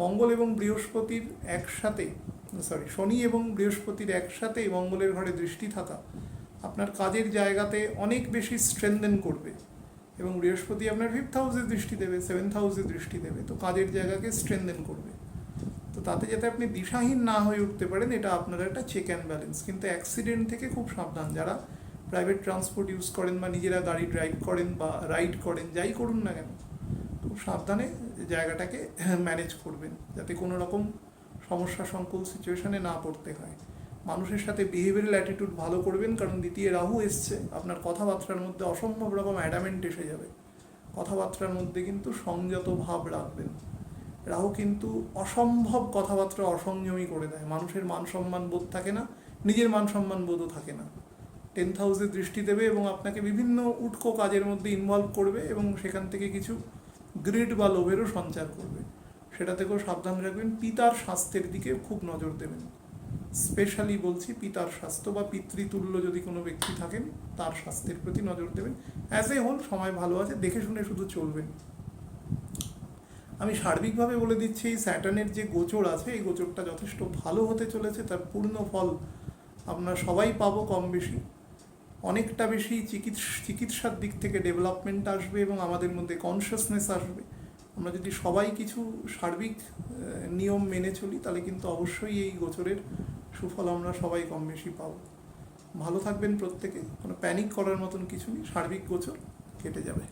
মঙ্গল এবং বৃহস্পতির একসাথে মঙ্গলের ঘরে দৃষ্টি থাকা আপনার কাজের জায়গাতে অনেক বেশি স্ট্রেনদেন করবে। এবং বৃহস্পতি আপনার 5th হাউসে দৃষ্টি দেবে, 7th হাউসে দৃষ্টি দেবে, তো কাজের জায়গাকে স্ট্রেনদেন করবে। তো তাতে যাতে আপনি দিশাহীন না হয়ে উঠতে পারেন, এটা আপনার একটা চেক অ্যান্ড ব্যালেন্স। কিন্তু অ্যাক্সিডেন্ট থেকে খুব সাবধান। যারা প্রাইভেট ট্রান্সপোর্ট ইউজ করেন বা নিজেরা গাড়ি ড্রাইভ করেন বা রাইড করেন, যাই করুন না কেন, খুব সাবধানে জায়গাটাকে ম্যানেজ করবেন, যাতে কোনো রকম সমস্যা সংকুল সিচুয়েশানে না পড়তে হয়। মানুষের সাথে বিহেভিয়ারাল অ্যাটিটিউড ভালো করবেন, কারণ দ্বিতীয় রাহু এসছে। আপনার কথাবার্তার মধ্যে অসম্ভব রকম অ্যাডামেন্ট এসে যাবে, কথাবার্তার মধ্যে কিন্তু সংযত ভাব রাখবেন। রাহু কিন্তু অসম্ভব কথাবার্তা অসংযমী করে দেয়, মানুষের মান সম্মান বোধ থাকে না, নিজের মান সম্মান বোধও থাকে না। 10th হাউসে দৃষ্টি দেবে এবং আপনাকে বিভিন্ন উটকো কাজের মধ্যে ইনভলভ করবে এবং সেখান থেকে কিছু গ্রিড বা লোভেরও সঞ্চার করবে। সেটা থেকেও সাবধান রাখবেন। পিতার স্বাস্থ্যের দিকে খুব নজর দেবেন, স্পেশালি বলছি পিতার স্বাস্থ্য বা পিতৃতুল্য যদি কোনো ব্যক্তি থাকেন, তার স্বাস্থ্যের প্রতি নজর দেবেন। অ্যাজ এ হোল সময় ভালো আছে, দেখে শুনে শুধু চলবেন। আমি সার্বিকভাবে বলে দিচ্ছি, এই স্যাটার্নের যে গোচর আছে, এই গোচরটা যথেষ্ট ভালো হতে চলেছে। তার পূর্ণ ফল আমরা সবাই পাবো কম বেশি। অনেকটা বেশি চিকিৎসার দিক থেকে ডেভেলপমেন্ট আসবে এবং আমাদের মধ্যে কনসিয়াসনেস আসবে। আমরা যদি সবাই কিছু সার্বিক নিয়ম মেনে চলি তাহলে কিন্তু অবশ্যই এই গোচরের সুফল আমরা সবাই কম বেশি পাবো। ভালো থাকবেন প্রত্যেকে, কোনো প্যানিক করার মতন কিছু নেই, সার্বিক গোচর কেটে যাবে।